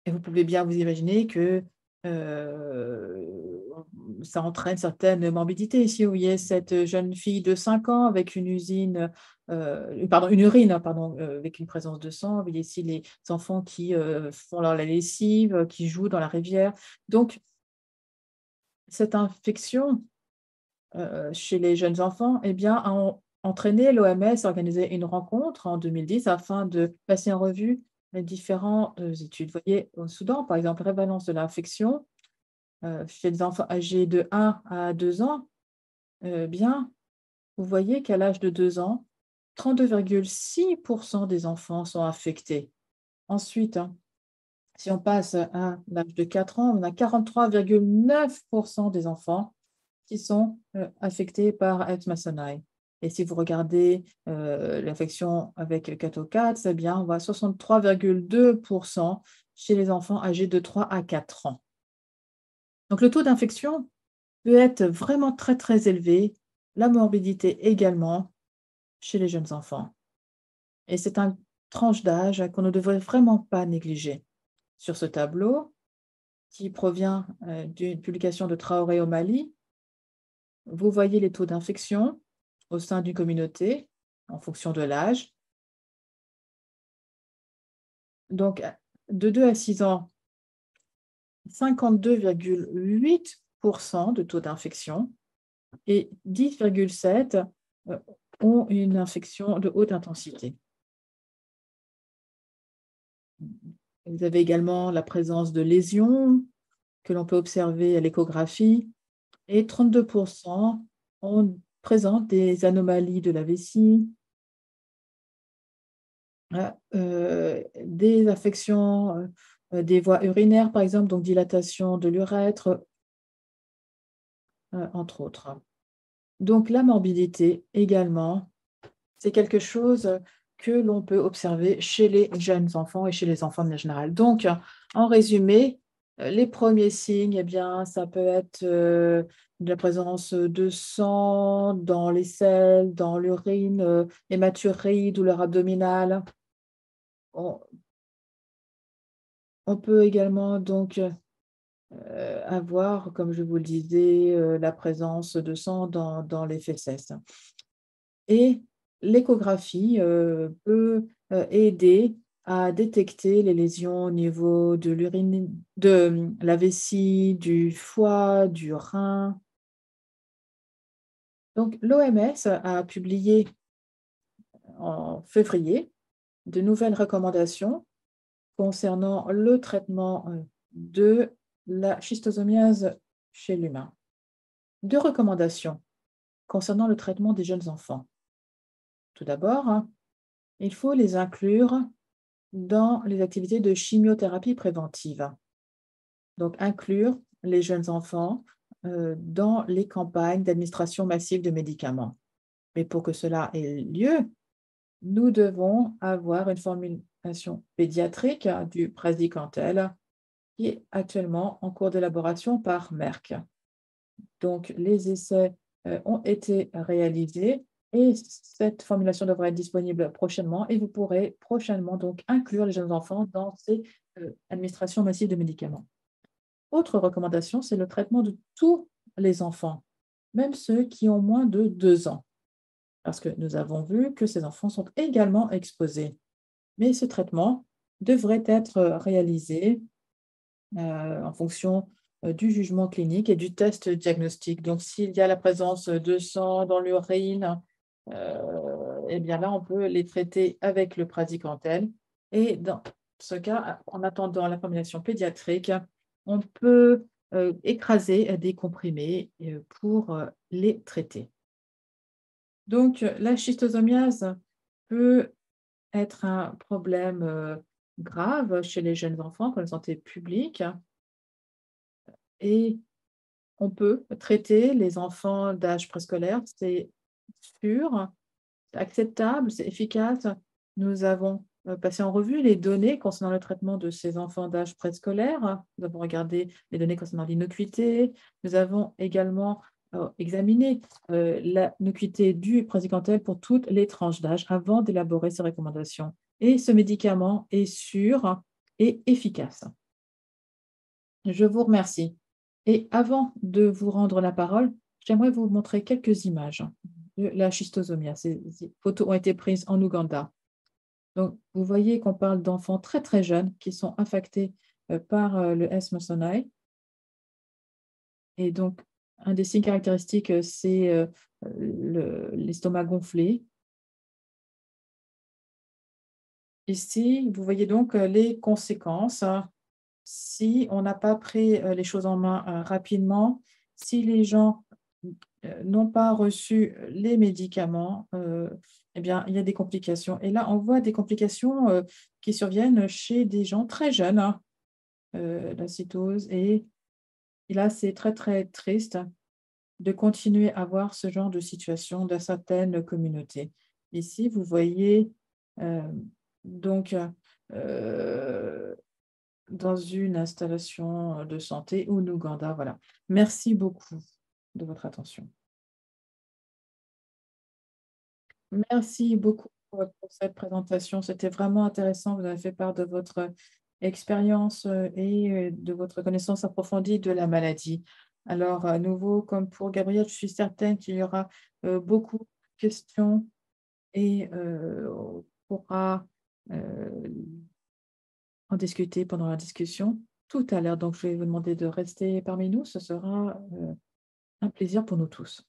Et vous pouvez bien vous imaginer que, heu, ça entraîne certaines morbidités. Ici, vous voyez cette jeune fille de 5 ans avec une urine, hein, pardon, avec une présence de sang. Vous voyez ici les enfants qui, font la lessive, qui jouent dans la rivière. Donc cette infection, chez les jeunes enfants, eh bien, a entraîné l'OMS à organiser une rencontre en 2010 afin de passer en revue les différentes études. Vous voyez, au Soudan, par exemple, prévalence de l'infection chez les enfants âgés de 1 à 2 ans, bien, vous voyez qu'à l'âge de 2 ans, 32,6% des enfants sont infectés. Ensuite, hein, si on passe à l'âge de 4 ans, on a 43,9% des enfants qui sont affectés par Herpes Masonai. Et si vous regardez l'infection avec Catocat, eh bien, on va à 63,2% chez les enfants âgés de 3 à 4 ans. Donc, le taux d'infection peut être vraiment très, très élevé, la morbidité également chez les jeunes enfants. Et c'est une tranche d'âge qu'on ne devrait vraiment pas négliger. Sur ce tableau, qui provient d'une publication de Traoré au Mali, vous voyez les taux d'infection au sein d'une communauté en fonction de l'âge. Donc, de 2 à 6 ans, 52,8% de taux d'infection et 10,7 ont une infection de haute intensité. Vous avez également la présence de lésions que l'on peut observer à l'échographie et 32% présentent des anomalies de la vessie, des affections des voies urinaires, par exemple, donc dilatation de l'urètre, entre autres. Donc la morbidité également, c'est quelque chose que l'on peut observer chez les jeunes enfants et chez les enfants de manière générale. Donc, en résumé, les premiers signes, eh bien, ça peut être de la présence de sang dans les selles, dans l'urine, hématurie, douleur abdominale. On, on peut également donc avoir, comme je vous le disais, la présence de sang dans les fesses. Et l'échographie, peut, aider à détecter les lésions au niveau de l'urine de, la vessie, du foie, du rein. Donc l'OMS a publié en février de nouvelles recommandations concernant le traitement, de la schistosomiase chez l'humain. 2 recommandations concernant le traitement des jeunes enfants. Tout d'abord, hein, il faut les inclure dans les activités de chimiothérapie préventive. Donc, inclure les jeunes enfants dans les campagnes d'administration massive de médicaments. Mais pour que cela ait lieu, nous devons avoir une formulation pédiatrique du praziquantel qui est actuellement en cours d'élaboration par Merck. Donc, les essais ont été réalisés et cette formulation devrait être disponible prochainement et vous pourrez prochainement donc inclure les jeunes enfants dans ces administrations massives de médicaments. Autre recommandation, c'est le traitement de tous les enfants, même ceux qui ont moins de 2 ans, parce que nous avons vu que ces enfants sont également exposés. Mais ce traitement devrait être réalisé en fonction du jugement clinique et du test diagnostic. Donc, s'il y a la présence de sang dans l'urine, eh bien là, on peut les traiter avec le praziquantel. Et dans ce cas, en attendant la formulation pédiatrique, on peut écraser des comprimés pour les traiter. Donc, la schistosomiase peut être un problème grave chez les jeunes enfants pour la santé publique et on peut traiter les enfants d'âge préscolaire, c'est sûr, c'est acceptable, c'est efficace. Nous avons, passé en revue les données concernant le traitement de ces enfants d'âge préscolaire. Nous avons regardé les données concernant l'innocuité. Nous avons également, examiné, l'innocuité du praziquantel pour toutes les tranches d'âge avant d'élaborer ces recommandations et ce médicament est sûr et efficace. Je vous remercie. Et avant de vous rendre la parole, j'aimerais vous montrer quelques images de la schistosomia. Ces photos ont été prises en Ouganda. Donc, vous voyez qu'on parle d'enfants très, très jeunes qui sont infectés par le S. mosonai. Et donc, un des signes caractéristiques, c'est l'estomac gonflé. Ici, vous voyez donc les conséquences, hein, si on n'a pas pris les choses en main rapidement, si les gens n'ont pas reçu les médicaments, eh bien, il y a des complications. Et là, on voit des complications qui surviennent chez des gens très jeunes, hein, la cytose. Et là, c'est très, très triste de continuer à voir ce genre de situation dans certaines communautés. Ici, vous voyez euh, donc dans une installation de santé ou Ouganda. Voilà. Merci beaucoup de votre attention. Merci beaucoup pour cette présentation. C'était vraiment intéressant. Vous avez fait part de votre expérience et de votre connaissance approfondie de la maladie. Alors, à nouveau, comme pour Gabriel, je suis certaine qu'il y aura beaucoup de questions et on pourra en discuter pendant la discussion tout à l'heure. Donc, je vais vous demander de rester parmi nous. Ce sera un plaisir pour nous tous.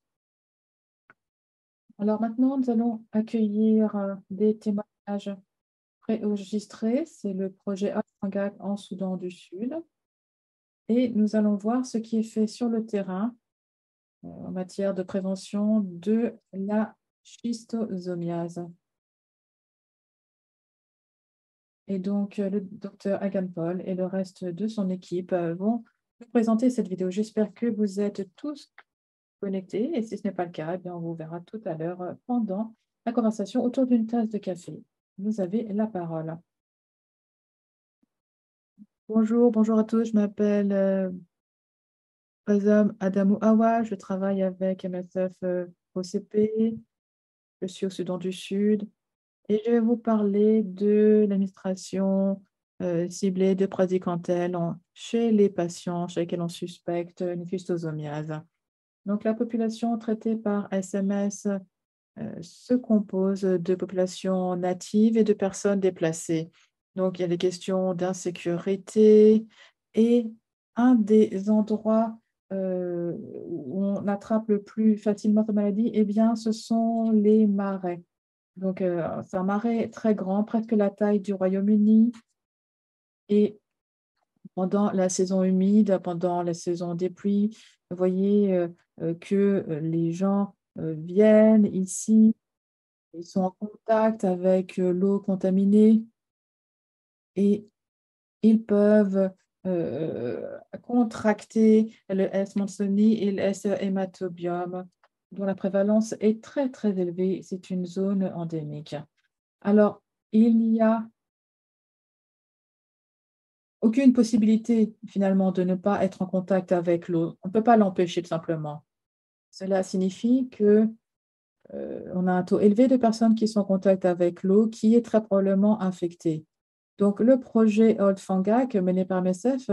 Alors maintenant, nous allons accueillir des témoignages préenregistrés. C'est le projet Afangak en Soudan du Sud. Et nous allons voir ce qui est fait sur le terrain en matière de prévention de la schistosomiase. Et donc, le docteur Hagan Paul et le reste de son équipe vont vous présenter cette vidéo. J'espère que vous êtes tous connectés. Et si ce n'est pas le cas, eh bien, on vous verra tout à l'heure pendant la conversation autour d'une tasse de café. Vous avez la parole. Bonjour, bonjour à tous. Je m'appelle Bazam Adamou Awa. Je travaille avec MSF OCP. Je suis au Soudan du Sud. Et je vais vous parler de l'administration ciblée de praziquantel chez les patients chez lesquels on suspecte une schistosomiase. Donc, la population traitée par SMS se compose de populations natives et de personnes déplacées. Donc, il y a des questions d'insécurité et un des endroits où on attrape le plus facilement cette maladie, eh bien, ce sont les marais. Donc, c'est un marais très grand, presque la taille du Royaume-Uni. Et pendant la saison humide, pendant la saison des pluies, vous voyez que les gens viennent ici, ils sont en contact avec l'eau contaminée et ils peuvent contracter le S. mansoni et le S. hématobium, dont la prévalence est très, très élevée. C'est une zone endémique. Alors, il n'y a aucune possibilité finalement de ne pas être en contact avec l'eau. On ne peut pas l'empêcher tout simplement. Cela signifie que on a un taux élevé de personnes qui sont en contact avec l'eau qui est très probablement infectée. Donc, le projet Old Fangak mené par MSF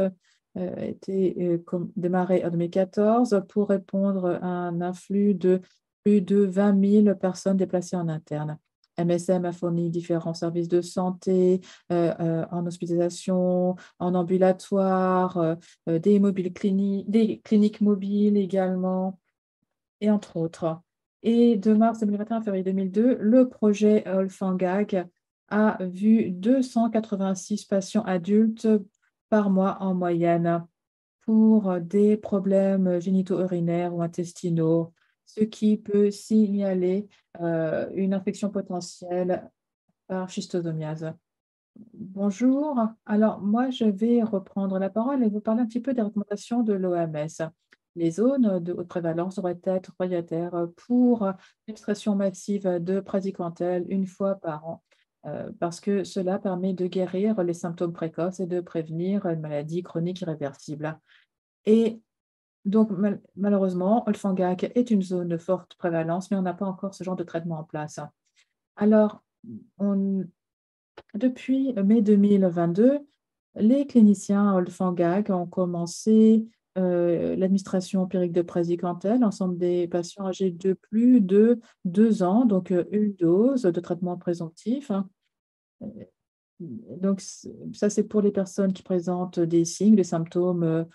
a été démarré en 2014 pour répondre à un afflux de plus de 20 000 personnes déplacées en interne. MSM a fourni différents services de santé en hospitalisation, en ambulatoire, des cliniques mobiles également, et entre autres. Et de mars 2021 à février 2002, le projet Olfangag a vu 286 patients adultes par mois en moyenne pour des problèmes génito-urinaires ou intestinaux, ce qui peut signaler une infection potentielle par schistosomiase. Bonjour. Alors, moi, je vais reprendre la parole et vous parler un petit peu des recommandations de l'OMS. Les zones de haute prévalence devraient être prioritaires pour l'administration massive de praziquantel une fois par an, parce que cela permet de guérir les symptômes précoces et de prévenir une maladie chronique irréversible. Et donc, malheureusement, Olfangak est une zone de forte prévalence, mais on n'a pas encore ce genre de traitement en place. Alors, depuis mai 2022, les cliniciens Olfangag ont commencé l'administration empirique de praziquantel, ensemble des patients âgés de plus de 2 ans, donc une dose de traitement présomptif, hein. Donc, ça, c'est pour les personnes qui présentent des signes, des symptômes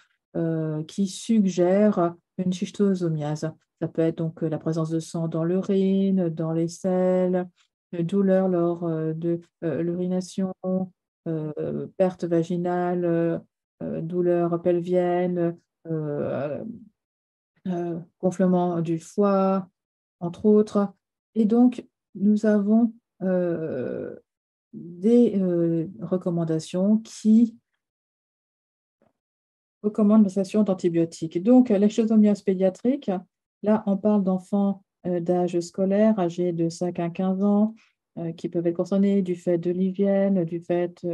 qui suggèrent une schistosomiase. Ça peut être donc la présence de sang dans l'urine, dans les selles, douleur lors de l'urination, perte vaginale, douleur pelvienne, gonflement du foie, entre autres. Et donc, nous avons des recommandations qui recommandent l'utilisation d'antibiotiques. Donc, la schistosomiase pédiatrique, là, on parle d'enfants d'âge scolaire, âgés de 5 à 15 ans, qui peuvent être concernés du fait de l'hygiène, du fait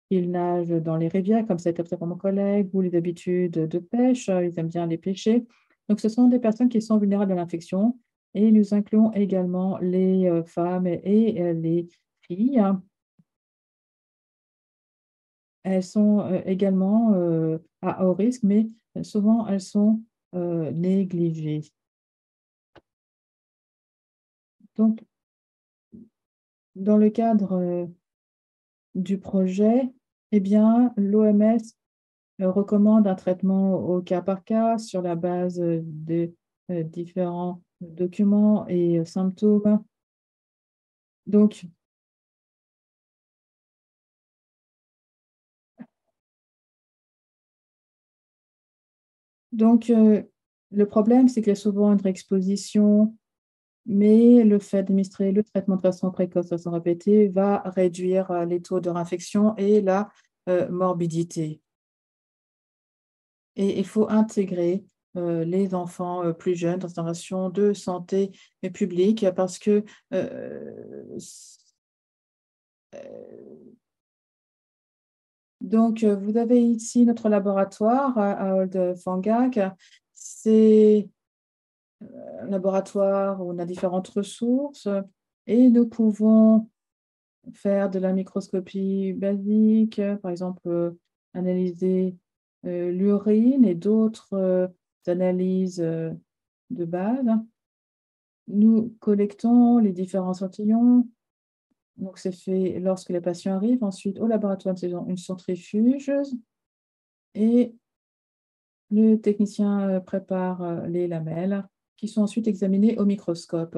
qu'ils nagent dans les rivières, comme ça a été observé par mon collègue, ou les habitudes de pêche, ils aiment bien les pêcher. Donc, ce sont des personnes qui sont vulnérables à l'infection et nous incluons également les femmes et les filles. Elles sont également à haut risque, mais souvent elles sont négligées. Donc, dans le cadre du projet, Eh bien, l'OMS recommande un traitement au cas par cas sur la base des différents documents et symptômes. Donc, donc, le problème, c'est qu'il y a souvent une réexposition, mais le fait d'administrer le traitement de façon précoce, de façon répétée, va réduire les taux de réinfection et la morbidité. Et il faut intégrer les enfants plus jeunes dans une relation de santé publique parce que vous avez ici notre laboratoire à Old Fangak. C'est un laboratoire où on a différentes ressources et nous pouvons faire de la microscopie basique, par exemple, analyser l'urine et d'autres analyses de base. Nous collectons les différents échantillons. Donc, c'est fait lorsque les patients arrivent. Ensuite, au laboratoire, nous avons une centrifugeuse et le technicien prépare les lamelles qui sont ensuite examinées au microscope.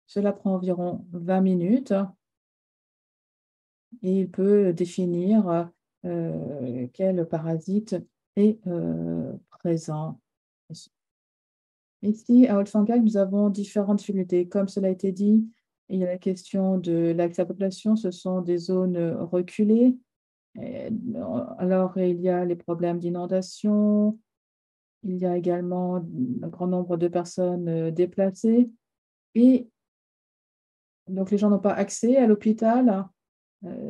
Cela prend environ 20 minutes et il peut définir quel parasite est présent. Ici, à Olfangag, nous avons différentes difficultés. Comme cela a été dit, il y a la question de l'accès à la population, ce sont des zones reculées. Et, alors, il y a les problèmes d'inondation, il y a également un grand nombre de personnes déplacées et donc les gens n'ont pas accès à l'hôpital.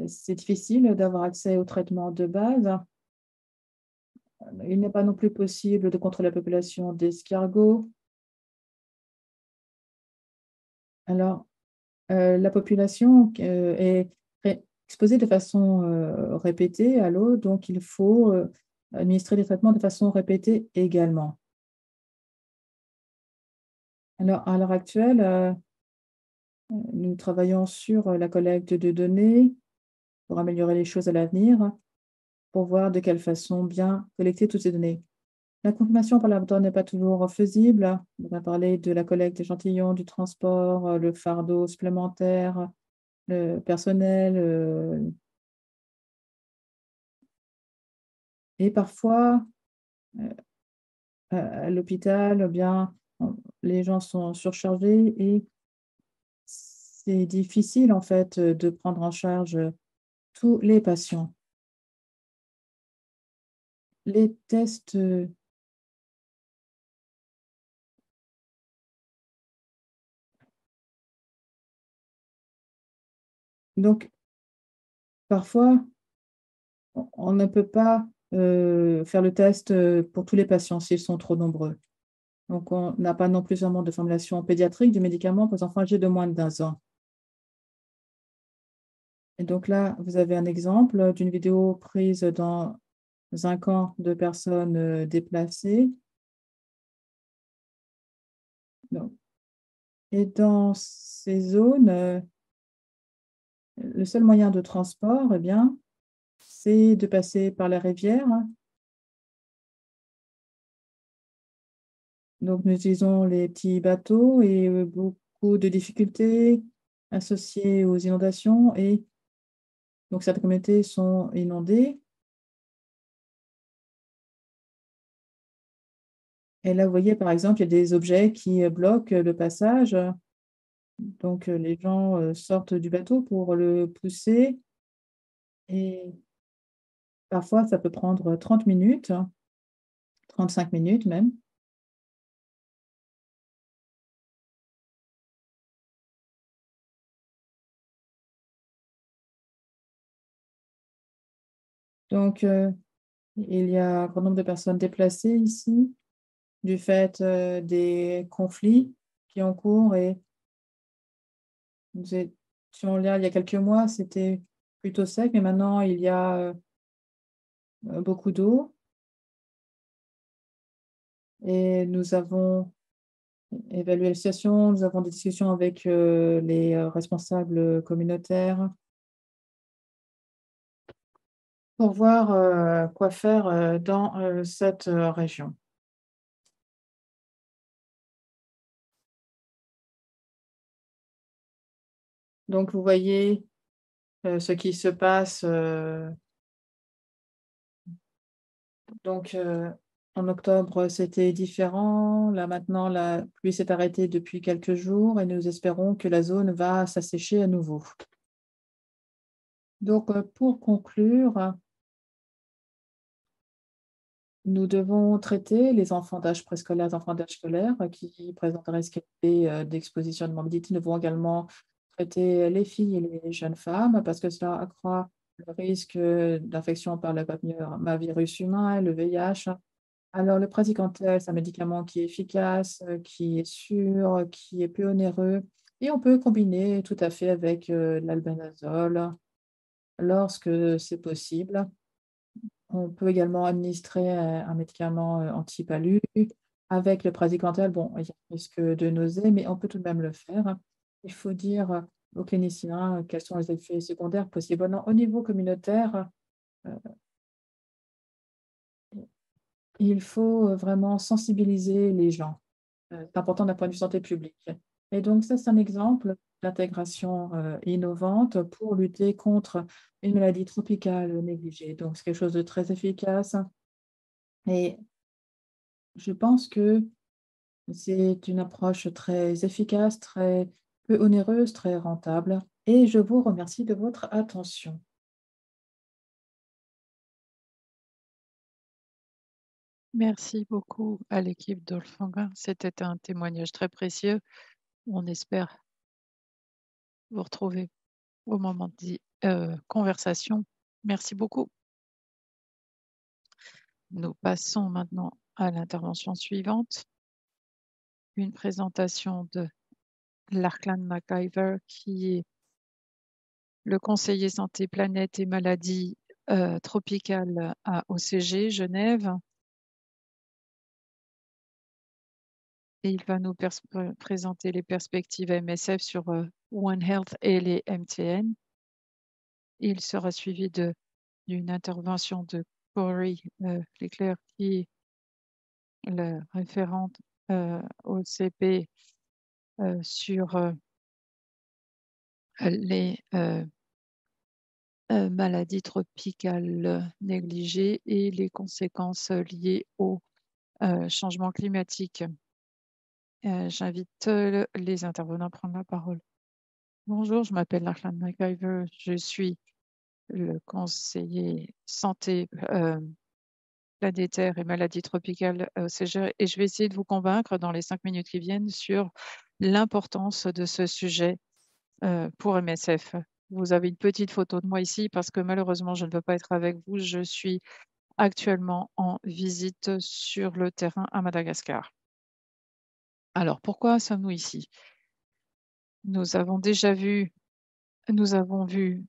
C'est difficile d'avoir accès aux traitements de base. Il n'est pas non plus possible de contrôler la population d'escargots. Alors, la population est exposée de façon répétée à l'eau, donc il faut administrer les traitements de façon répétée également. Alors, à l'heure actuelle, nous travaillons sur la collecte de données pour améliorer les choses à l'avenir, pour voir de quelle façon bien collecter toutes ces données. La confirmation par laboratoire n'est pas toujours faisible. On a parlé de la collecte d'échantillons, du transport, le fardeau supplémentaire, le personnel. Et parfois, à l'hôpital, eh bien, les gens sont surchargés et c'est difficile en fait de prendre en charge tous les patients. Les tests, donc parfois, on ne peut pas faire le test pour tous les patients s'ils sont trop nombreux. Donc, on n'a pas non plus vraiment de formulation pédiatrique du médicament pour les enfants âgés de moins de 15 ans. Et donc là, vous avez un exemple d'une vidéo prise dans un camp de personnes déplacées. Donc, et dans ces zones, le seul moyen de transport, eh bien, c'est de passer par la rivière. Donc, nous utilisons les petits bateaux et beaucoup de difficultés associées aux inondations. Et donc, certaines communautés sont inondées. Et là, vous voyez, par exemple, il y a des objets qui bloquent le passage. Donc, les gens sortent du bateau pour le pousser. Et parfois, ça peut prendre 30 minutes, 35 minutes même. Donc, il y a un grand nombre de personnes déplacées ici du fait des conflits qui ont cours. Et nous étions là il y a quelques mois, c'était plutôt sec, mais maintenant, il y a beaucoup d'eau. Et nous avons évalué la situation, nous avons des discussions avec les responsables communautaires. pour voir quoi faire dans cette région. Donc, vous voyez ce qui se passe. Donc, en octobre, c'était différent. Là, maintenant, la pluie s'est arrêtée depuis quelques jours et nous espérons que la zone va s'assécher à nouveau. Donc, pour conclure, nous devons traiter les enfants d'âge préscolaire, les enfants d'âge scolaire qui présentent un risque élevé d'exposition de morbidité. Nous devons également traiter les filles et les jeunes femmes parce que cela accroît le risque d'infection par le papillomavirus humain, le VIH. Alors, le praziquantel, c'est un médicament qui est efficace, qui est sûr, qui est peu onéreux et on peut combiner tout à fait avec l'albendazole lorsque c'est possible. On peut également administrer un médicament anti-palu. Avec le praziquantel, bon, il y a un risque de nausée, mais on peut tout de même le faire. Il faut dire aux cliniciens quels sont les effets secondaires possibles. Non, au niveau communautaire, heu, il faut vraiment sensibiliser les gens. C'est important d'un point de vue santé publique. Et donc ça, c'est un exemple d'intégration innovante pour lutter contre une maladie tropicale négligée. Donc c'est quelque chose de très efficace et je pense que c'est une approche très efficace, très peu onéreuse, très rentable et je vous remercie de votre attention. Merci beaucoup à l'équipe d'Olfanga. C'était un témoignage très précieux. On espère vous retrouver au moment de conversation. Merci beaucoup. Nous passons maintenant à l'intervention suivante, une présentation de Lachlan McIver, qui est le conseiller santé planète et maladies tropicales à OCG Genève. Et il va nous présenter les perspectives MSF sur One Health et les MTN. Il sera suivi d'une intervention de Corey Leclerc, qui est la référente OCP sur les maladies tropicales négligées et les conséquences liées au changement climatique. J'invite les intervenants à prendre la parole. Bonjour, je m'appelle Lachlan McIver, je suis le conseiller santé planétaire et maladies tropicales au CGE et je vais essayer de vous convaincre dans les 5 minutes qui viennent sur l'importance de ce sujet pour MSF. Vous avez une petite photo de moi ici parce que malheureusement, je ne peux pas être avec vous. Je suis actuellement en visite sur le terrain à Madagascar. Alors, pourquoi sommes-nous ici? Nous avons vu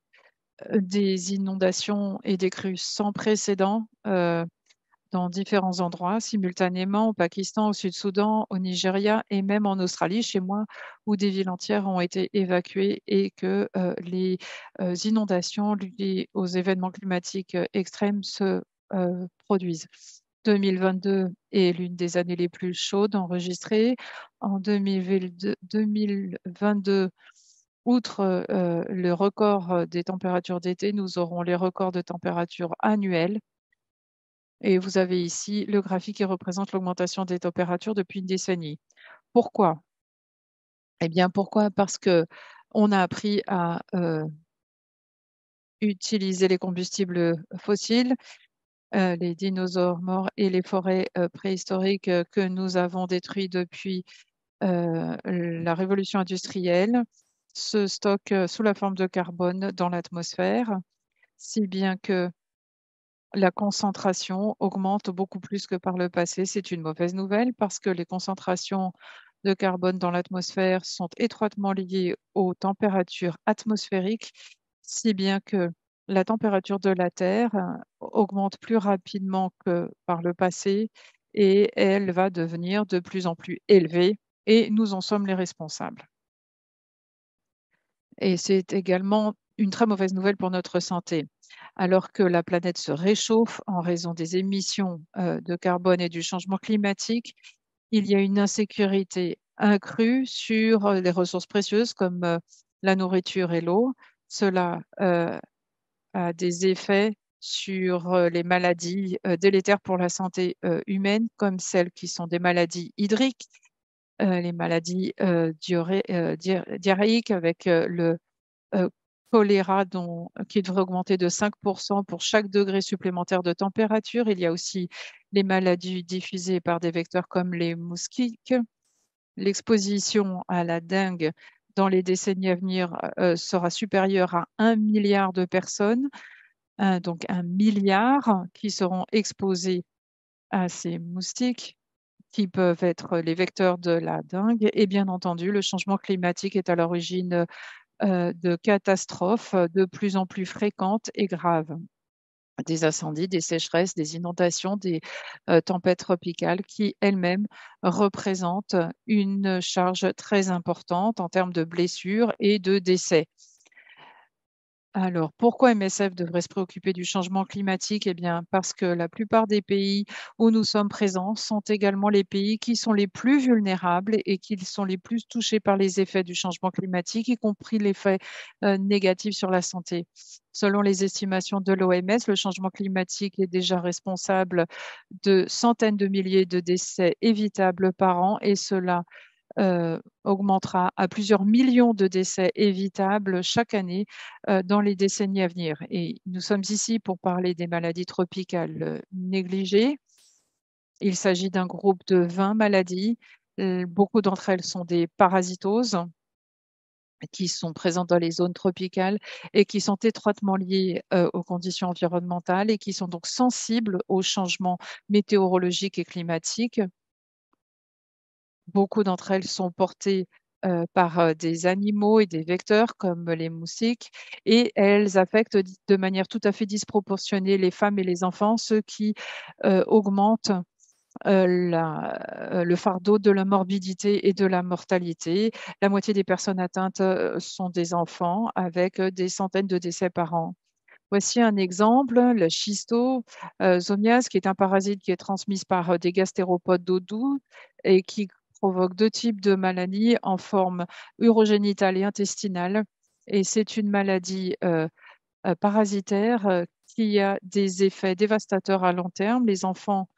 des inondations et des crues sans précédent dans différents endroits simultanément, au Pakistan, au Sud-Soudan, au Nigeria et même en Australie, chez moi, où des villes entières ont été évacuées et que les inondations liées aux événements climatiques extrêmes se produisent. 2022 est l'une des années les plus chaudes enregistrées. En 2022, outre le record des températures d'été, nous aurons les records de température annuelles. Et vous avez ici le graphique qui représente l'augmentation des températures depuis une décennie. Pourquoi? Eh bien, pourquoi? Parce que on a appris à utiliser les combustibles fossiles, les dinosaures morts et les forêts préhistoriques que nous avons détruits depuis la révolution industrielle se stockent sous la forme de carbone dans l'atmosphère, si bien que la concentration augmente beaucoup plus que par le passé. C'est une mauvaise nouvelle parce que les concentrations de carbone dans l'atmosphère sont étroitement liées aux températures atmosphériques, si bien que la température de la Terre augmente plus rapidement que par le passé et elle va devenir de plus en plus élevée et nous en sommes les responsables. Et c'est également une très mauvaise nouvelle pour notre santé. Alors que la planète se réchauffe en raison des émissions de carbone et du changement climatique, il y a une insécurité accrue sur les ressources précieuses comme la nourriture et l'eau. Cela a des effets sur les maladies délétères pour la santé humaine, comme celles qui sont des maladies hydriques, les maladies diarrhéiques avec le choléra qui devrait augmenter de 5% pour chaque degré supplémentaire de température. Il y a aussi les maladies diffusées par des vecteurs comme les moustiques. L'exposition à la dengue dans les décennies à venir sera supérieure à 1 milliard de personnes, donc 1 milliard qui seront exposés à ces moustiques qui peuvent être les vecteurs de la dengue. Et bien entendu, le changement climatique est à l'origine de catastrophes de plus en plus fréquentes et graves. Des incendies, des sécheresses, des inondations, des tempêtes tropicales qui elles-mêmes représentent une charge très importante en termes de blessures et de décès. Alors, pourquoi MSF devrait se préoccuper du changement climatique? Eh bien, parce que la plupart des pays où nous sommes présents sont également les pays qui sont les plus vulnérables et qui sont les plus touchés par les effets du changement climatique, y compris l'effet négatif sur la santé. Selon les estimations de l'OMS, le changement climatique est déjà responsable de centaines de milliers de décès évitables par an et cela augmentera à plusieurs millions de décès évitables chaque année dans les décennies à venir. Et nous sommes ici pour parler des maladies tropicales négligées. Il s'agit d'un groupe de 20 maladies. Beaucoup d'entre elles sont des parasitoses qui sont présentes dans les zones tropicales et qui sont étroitement liées aux conditions environnementales et qui sont donc sensibles aux changements météorologiques et climatiques. Beaucoup d'entre elles sont portées par des animaux et des vecteurs comme les moustiques et elles affectent de manière tout à fait disproportionnée les femmes et les enfants, ce qui augmente le fardeau de la morbidité et de la mortalité. La moitié des personnes atteintes sont des enfants avec des centaines de décès par an. Voici un exemple, le schistosomiase, qui est un parasite qui est transmis par des gastéropodes d'eau douce et qui provoque deux types de maladies en forme urogénitale et intestinale. Et c'est une maladie parasitaire qui a des effets dévastateurs à long terme. Les enfants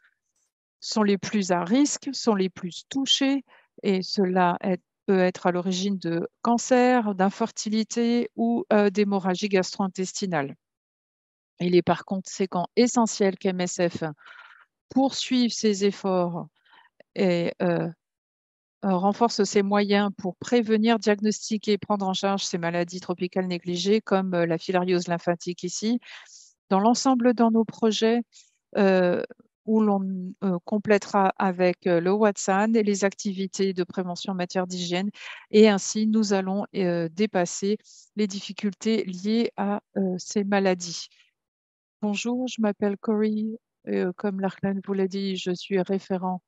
sont les plus à risque, sont les plus touchés et cela peut être à l'origine de cancers, d'infertilité ou d'hémorragie gastro-intestinale. Il est par conséquent essentiel qu'MSF poursuive ses efforts et renforce ses moyens pour prévenir, diagnostiquer et prendre en charge ces maladies tropicales négligées comme la filariose lymphatique ici. Dans l'ensemble de nos projets, où l'on complétera avec le Watson et les activités de prévention en matière d'hygiène. Et ainsi, nous allons dépasser les difficultés liées à ces maladies. Bonjour, je m'appelle Cory. Comme Lachlan vous l'a dit, je suis référent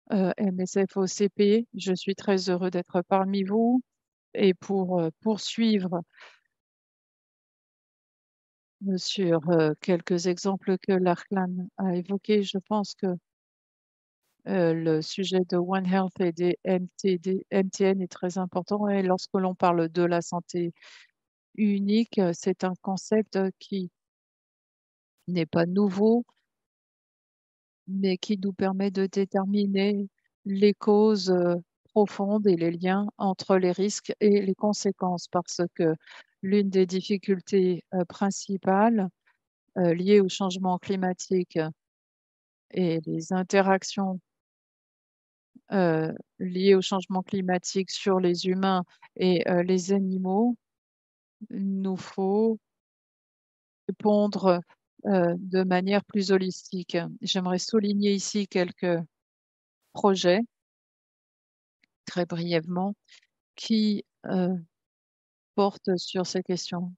MSF au CP. Je suis très heureux d'être parmi vous et pour poursuivre sur quelques exemples que Lachlan a évoqués, je pense que le sujet de One Health et des MTN est très important. Et lorsque l'on parle de la santé unique, c'est un concept qui n'est pas nouveau, mais qui nous permet de déterminer les causes profondes et les liens entre les risques et les conséquences, parce que l'une des difficultés principales liées au changement climatique et les interactions liées au changement climatique sur les humains et les animaux, nous faut répondre de manière plus holistique. J'aimerais souligner ici quelques projets, très brièvement, qui portent sur ces questions.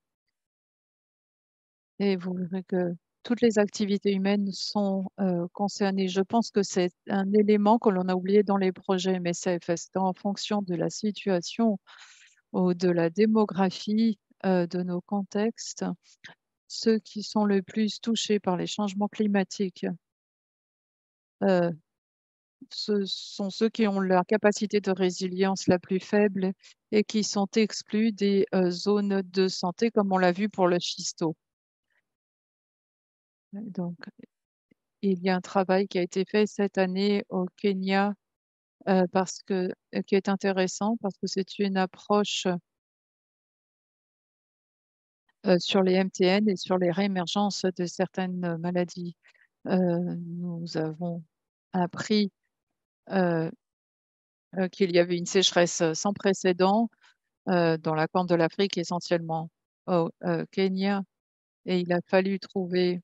Et vous verrez que toutes les activités humaines sont concernées. Je pense que c'est un élément que l'on a oublié dans les projets MSF. C'est en fonction de la situation ou de la démographie de nos contextes, ceux qui sont le plus touchés par les changements climatiques, ce sont ceux qui ont la capacité de résilience la plus faible et qui sont exclus des zones de santé, comme on l'a vu pour le schisto. Donc, il y a un travail qui a été fait cette année au Kenya qui est intéressant parce que c'est une approche sur les MTN et sur les réémergences de certaines maladies. Nous avons appris qu'il y avait une sécheresse sans précédent dans la Corne de l'Afrique, essentiellement au Kenya, et il a fallu trouver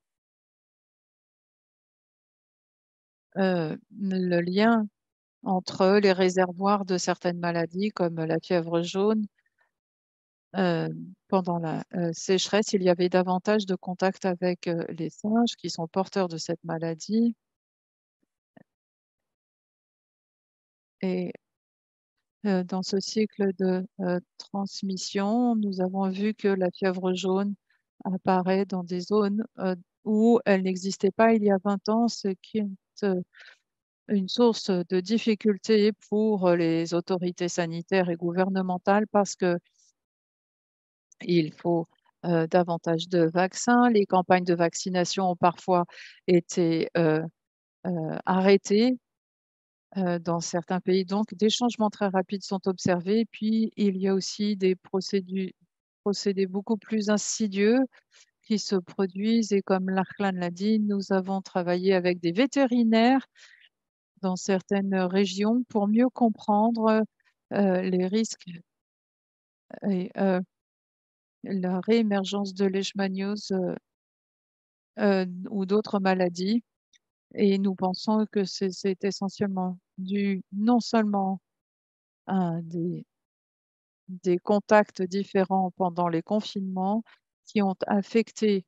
le lien entre les réservoirs de certaines maladies comme la fièvre jaune. Pendant la sécheresse, il y avait davantage de contact avec les singes qui sont porteurs de cette maladie. Et dans ce cycle de transmission, nous avons vu que la fièvre jaune apparaît dans des zones où elle n'existait pas il y a 20 ans, ce qui est une source de difficulté pour les autorités sanitaires et gouvernementales parce que il faut davantage de vaccins. Les campagnes de vaccination ont parfois été arrêtées dans certains pays. Donc, des changements très rapides sont observés. Puis, il y a aussi des procédés beaucoup plus insidieux qui se produisent. Et comme Lachlan l'a dit, nous avons travaillé avec des vétérinaires dans certaines régions pour mieux comprendre les risques et la réémergence de leishmaniose ou d'autres maladies. Et nous pensons que c'est essentiellement dû non seulement à des contacts différents pendant les confinements qui ont affecté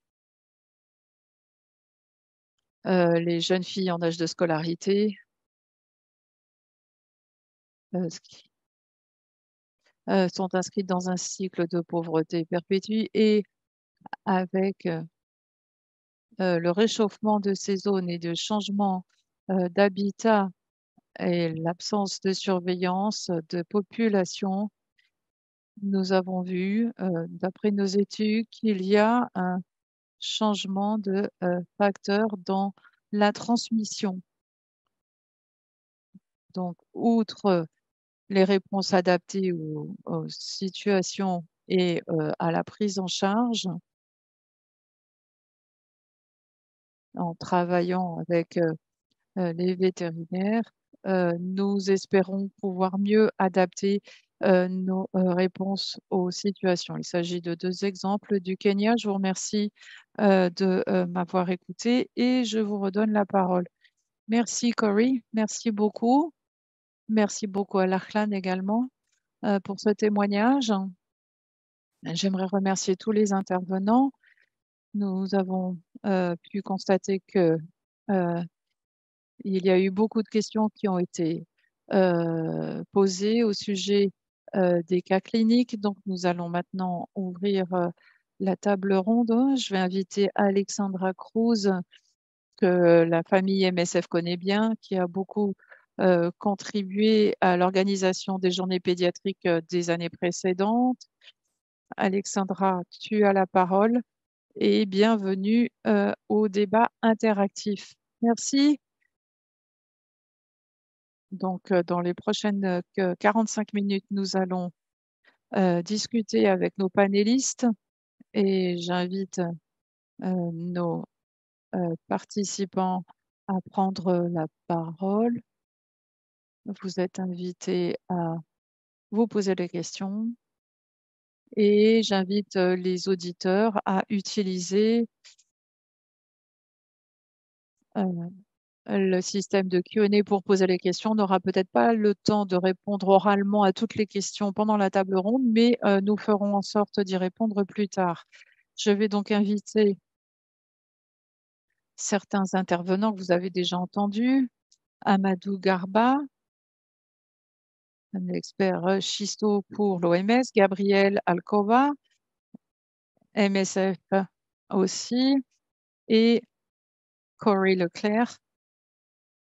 les jeunes filles en âge de scolarité, qui sont inscrites dans un cycle de pauvreté perpétue et avec le réchauffement de ces zones et de changement d'habitat et l'absence de surveillance de population, nous avons vu, d'après nos études, qu'il y a un changement de facteur dans la transmission. Donc, outre les réponses adaptées aux situations et à la prise en charge, en travaillant avec les vétérinaires, nous espérons pouvoir mieux adapter nos réponses aux situations. Il s'agit de 2 exemples du Kenya. Je vous remercie de m'avoir écouté et je vous redonne la parole. Merci Corey, merci beaucoup. Merci beaucoup à Lachlan également pour ce témoignage. J'aimerais remercier tous les intervenants. Nous avons pu constater que il y a eu beaucoup de questions qui ont été posées au sujet des cas cliniques. Donc, nous allons maintenant ouvrir la table ronde. Je vais inviter Alexandra Cruz, que la famille MSF connaît bien, qui a beaucoup contribué à l'organisation des journées pédiatriques des années précédentes. Alexandra, tu as la parole et bienvenue au débat interactif. Merci. Donc, dans les prochaines 45 minutes, nous allons discuter avec nos panélistes et j'invite nos participants à prendre la parole. Vous êtes invités à vous poser des questions et j'invite les auditeurs à utiliser le système de Q&A pour poser les questions. On n'aura peut-être pas le temps de répondre oralement à toutes les questions pendant la table ronde, mais nous ferons en sorte d'y répondre plus tard. Je vais donc inviter certains intervenants que vous avez déjà entendus. Amadou Garba, un expert schisto pour l'OMS, Gabriel Alcoba, MSF aussi, et Corey Leclerc,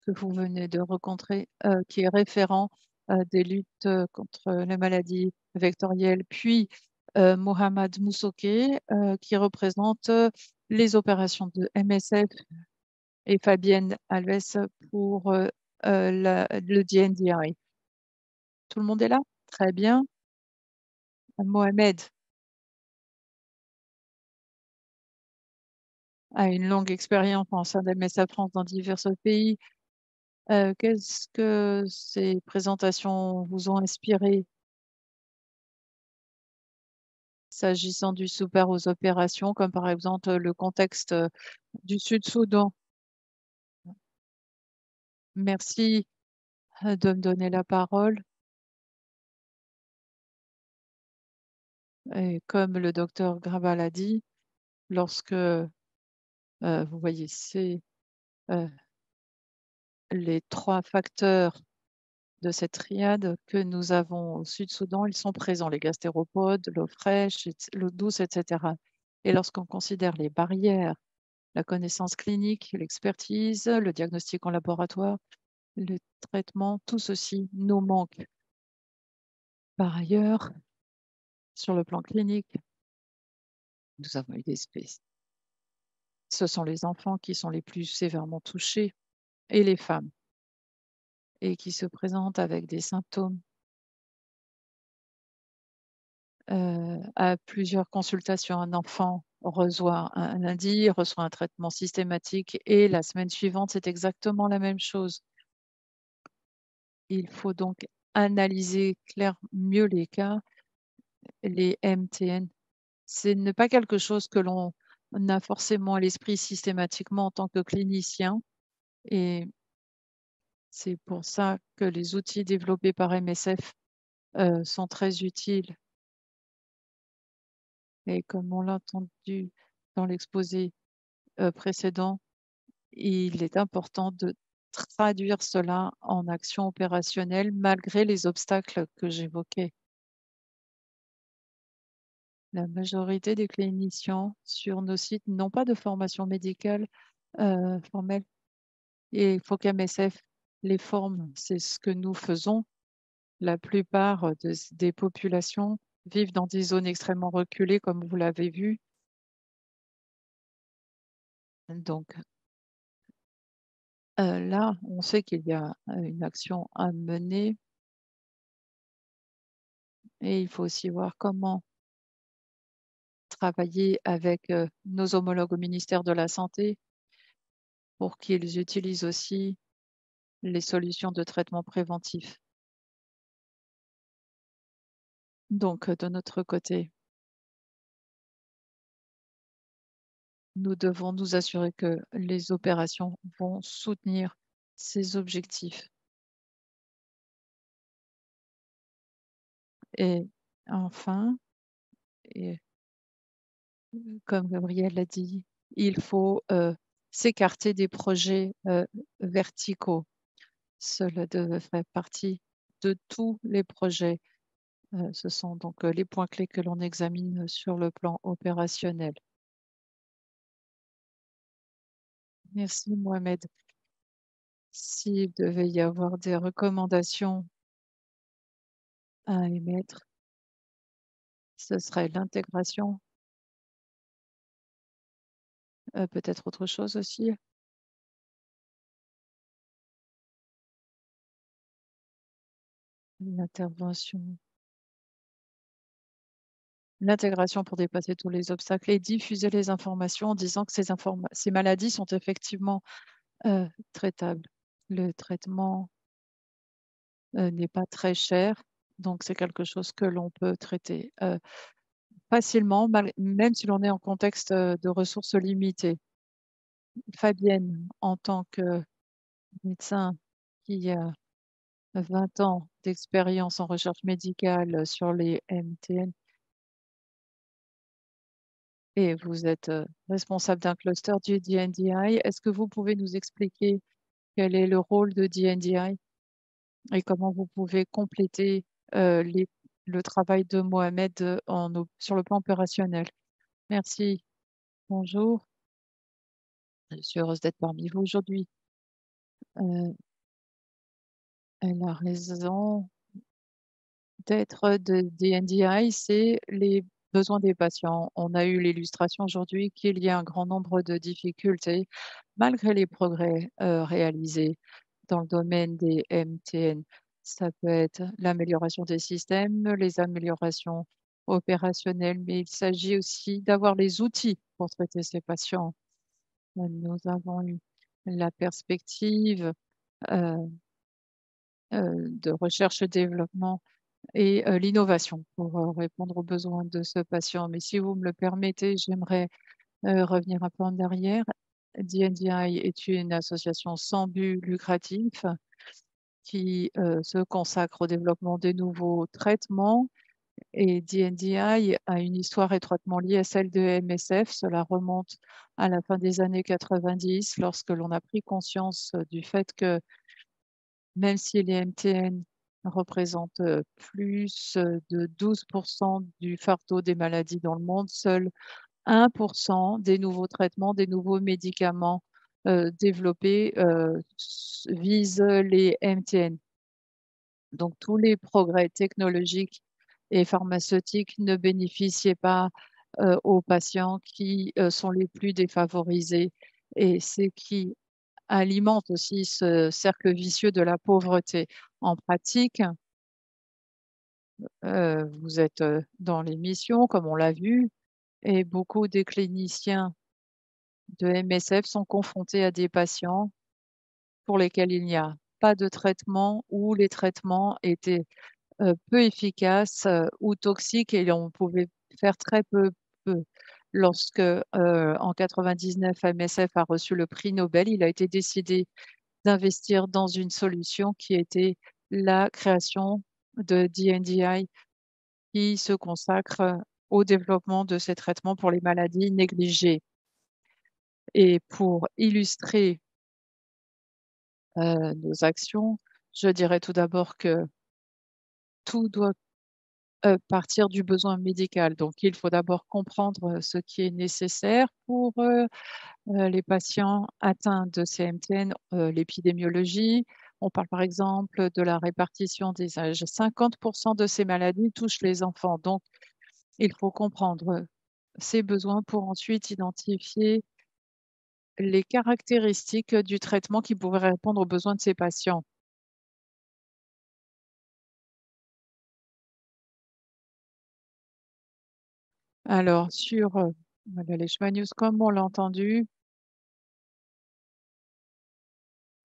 que vous venez de rencontrer, qui est référent des luttes contre les maladies vectorielles, puis Mohamed Moussouké, qui représente les opérations de MSF, et Fabienne Alves pour le DNDi. Tout le monde est là? Très bien. Mohamed a une longue expérience en sein d'MSF France dans divers pays. Qu'est-ce que ces présentations vous ont inspiré s'agissant du support aux opérations, comme par exemple le contexte du Sud-Soudan? Merci de me donner la parole. Et comme le docteur Graba l'a dit, lorsque vous voyez, c'est les 3 facteurs de cette triade que nous avons au Sud-Soudan, ils sont présents, les gastéropodes, l'eau fraîche, l'eau douce, etc. Et lorsqu'on considère les barrières, la connaissance clinique, l'expertise, le diagnostic en laboratoire, le traitement, tout ceci nous manque. Par ailleurs, sur le plan clinique, nous avons eu des espèces. Ce sont les enfants qui sont les plus sévèrement touchés et les femmes, et qui se présentent avec des symptômes à plusieurs consultations. Un enfant reçoit un lundi, reçoit un traitement systématique, et la semaine suivante, c'est exactement la même chose. Il faut donc analyser mieux les cas, les MTN. Ce n'est pas quelque chose que l'on a forcément à l'esprit systématiquement en tant que clinicien, et c'est pour ça que les outils développés par MSF sont très utiles. Et comme on l'a entendu dans l'exposé précédent, il est important de traduire cela en action opérationnelle malgré les obstacles que j'évoquais. La majorité des cliniciens sur nos sites n'ont pas de formation médicale formelle, et il faut qu'MSF les forme. C'est ce que nous faisons. La plupart des populations vivent dans des zones extrêmement reculées, comme vous l'avez vu. Donc là, on sait qu'il y a une action à mener, et il faut aussi voir comment travailler avec nos homologues au ministère de la Santé pour qu'ils utilisent aussi les solutions de traitement préventif. Donc, de notre côté, nous devons nous assurer que les opérations vont soutenir ces objectifs. Et enfin, et comme Gabriel l'a dit, il faut s'écarter des projets verticaux. Cela devrait faire partie de tous les projets. Ce sont donc les points clés que l'on examine sur le plan opérationnel. Merci Mohamed. S'il devait y avoir des recommandations à émettre, ce serait l'intégration. Peut-être autre chose aussi. L'intervention. L'intégration pour dépasser tous les obstacles et diffuser les informations en disant que ces maladies sont effectivement traitables. Le traitement n'est pas très cher, donc c'est quelque chose que l'on peut traiter facilement, même si l'on est en contexte de ressources limitées. Fabienne, en tant que médecin qui a 20 ans d'expérience en recherche médicale sur les MTN, et vous êtes responsable d'un cluster du DNDi, est-ce que vous pouvez nous expliquer quel est le rôle de DNDi et comment vous pouvez compléter le travail de Mohamed sur le plan opérationnel? Merci. Bonjour. Je suis heureuse d'être parmi vous aujourd'hui. Euh, la raison d'être de DNDi, c'est les besoins des patients. On a eu l'illustration aujourd'hui qu'il y a un grand nombre de difficultés malgré les progrès réalisés dans le domaine des MTN. Ça peut être l'amélioration des systèmes, les améliorations opérationnelles, mais il s'agit aussi d'avoir les outils pour traiter ces patients. Nous avons eu la perspective euh, de recherche et développement et l'innovation pour répondre aux besoins de ce patient. Mais si vous me le permettez, j'aimerais revenir un peu en arrière. DNDi est une association sans but lucratif qui se consacre au développement des nouveaux traitements. Et DNDi a une histoire étroitement liée à celle de MSF. Cela remonte à la fin des années 90, lorsque l'on a pris conscience du fait que même si les MTN représentent plus de 12% du fardeau des maladies dans le monde, seul 1% des nouveaux traitements, des nouveaux médicaments développés visent les MTN. Donc, tous les progrès technologiques et pharmaceutiques ne bénéficiaient pas aux patients qui sont les plus défavorisés. Et c'est qui alimente aussi ce cercle vicieux de la pauvreté. En pratique, vous êtes dans les missions, comme on l'a vu, et beaucoup des cliniciens de MSF sont confrontés à des patients pour lesquels il n'y a pas de traitement ou les traitements étaient peu efficaces ou toxiques et on pouvait faire très peu. Lorsque en 99 MSF a reçu le prix Nobel, il a été décidé d'investir dans une solution qui était la création de DNDi qui se consacre au développement de ces traitements pour les maladies négligées. Et pour illustrer nos actions, je dirais tout d'abord que tout doit partir du besoin médical. Donc, il faut d'abord comprendre ce qui est nécessaire pour les patients atteints de CMTN, l'épidémiologie. On parle par exemple de la répartition des âges. 50% de ces maladies touchent les enfants. Donc, il faut comprendre ces besoins pour ensuite identifier les caractéristiques du traitement qui pourrait répondre aux besoins de ces patients. Alors, sur la leishmaniose, comme on l'a entendu,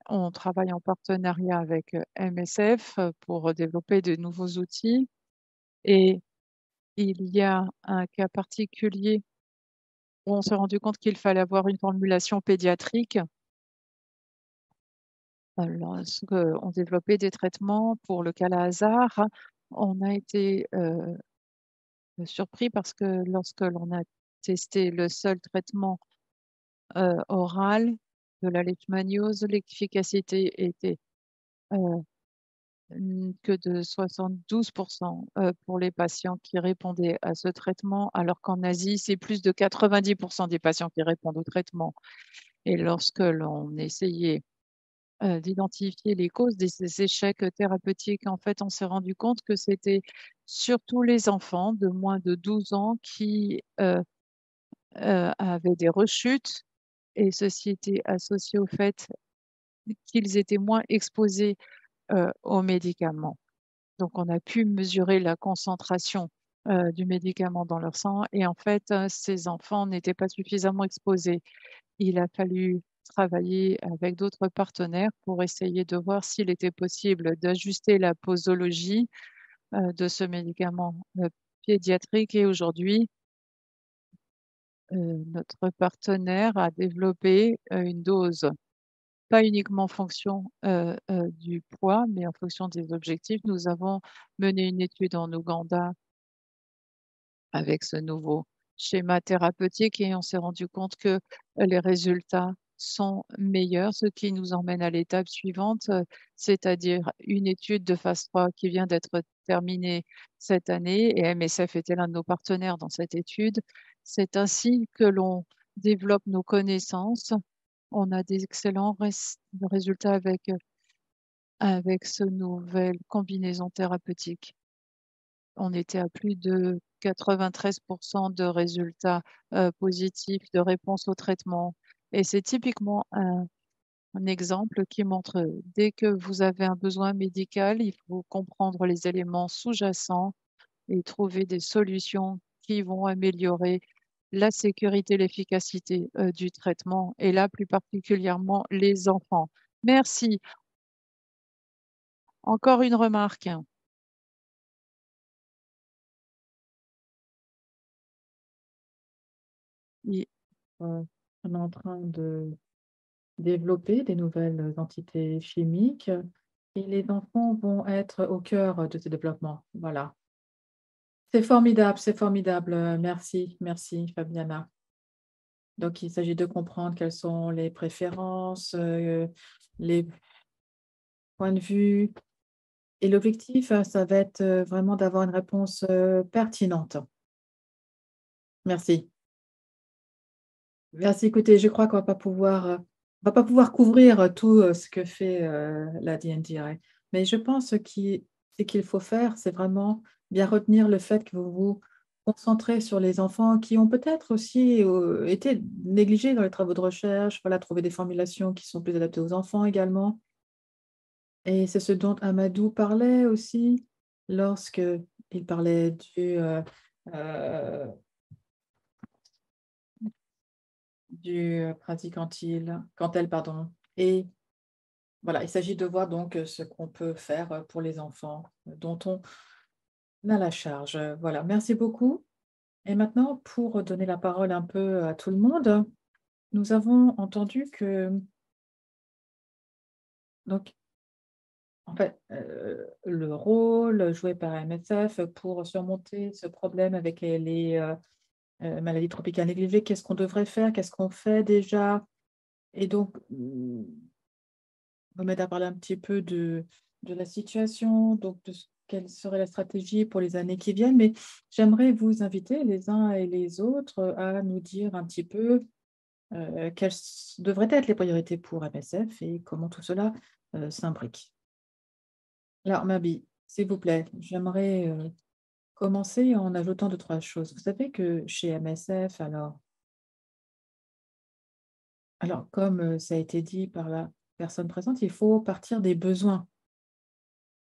on travaille en partenariat avec MSF pour développer de nouveaux outils et il y a un cas particulier où on s'est rendu compte qu'il fallait avoir une formulation pédiatrique lorsqu'on développait des traitements pour le Kala-Azar. On a été surpris parce que lorsque l'on a testé le seul traitement oral de la leishmaniose, l'efficacité était que de 72% pour les patients qui répondaient à ce traitement, alors qu'en Asie, c'est plus de 90% des patients qui répondent au traitement. Et lorsque l'on essayait d'identifier les causes de ces échecs thérapeutiques, en fait, on s'est rendu compte que c'était surtout les enfants de moins de 12 ans qui avaient des rechutes et ceci était associé au fait qu'ils étaient moins exposés aux médicaments. Donc, on a pu mesurer la concentration du médicament dans leur sang et en fait, ces enfants n'étaient pas suffisamment exposés. Il a fallu travailler avec d'autres partenaires pour essayer de voir s'il était possible d'ajuster la posologie de ce médicament pédiatrique et aujourd'hui, notre partenaire a développé une dose pas uniquement en fonction du poids, mais en fonction des objectifs. Nous avons mené une étude en Ouganda avec ce nouveau schéma thérapeutique et on s'est rendu compte que les résultats sont meilleurs, ce qui nous emmène à l'étape suivante, c'est-à-dire une étude de phase 3 qui vient d'être terminer cette année et MSF était l'un de nos partenaires dans cette étude. C'est ainsi que l'on développe nos connaissances. On a des excellents résultats avec ce nouvelle combinaison thérapeutique. On était à plus de 93% de résultats positifs, de réponse au traitement. Et c'est typiquement un exemple qui montre dès que vous avez un besoin médical, il faut comprendre les éléments sous-jacents et trouver des solutions qui vont améliorer la sécurité, l'efficacité du traitement et là plus particulièrement les enfants. Merci. Encore une remarque. Il- On est en train de développer des nouvelles entités chimiques et les enfants vont être au cœur de ce développement. Voilà. C'est formidable, c'est formidable. Merci, merci Fabiana. Donc, il s'agit de comprendre quelles sont les préférences, les points de vue. Et l'objectif, ça va être vraiment d'avoir une réponse pertinente. Merci. Merci. Écoutez, je crois qu'on va pas pouvoir couvrir tout ce que fait la DNDi. Mais je pense ce qu'il faut faire, c'est vraiment bien retenir le fait que vous vous concentrez sur les enfants qui ont peut-être aussi été négligés dans les travaux de recherche, voilà, trouver des formulations qui sont plus adaptées aux enfants également. Et c'est ce dont Amadou parlait aussi lorsque il parlait euh, du cantel, pardon. Et voilà, il s'agit de voir donc ce qu'on peut faire pour les enfants dont on a la charge. Voilà, merci beaucoup. Et maintenant, pour donner la parole un peu à tout le monde, nous avons entendu que, donc, en fait, le rôle joué par MSF pour surmonter ce problème avec les maladies tropicales négligées, qu'est-ce qu'on devrait faire, qu'est-ce qu'on fait déjà? Et donc, on va m'aider à parler un petit peu de la situation, donc quelle serait la stratégie pour les années qui viennent. Mais j'aimerais vous inviter les uns et les autres à nous dire un petit peu quelles devraient être les priorités pour MSF et comment tout cela s'imbrique. Alors, Mabi, s'il vous plaît, j'aimerais commencer en ajoutant deux, trois choses. Vous savez que chez MSF, alors comme ça a été dit par la personne présente, il faut partir des besoins.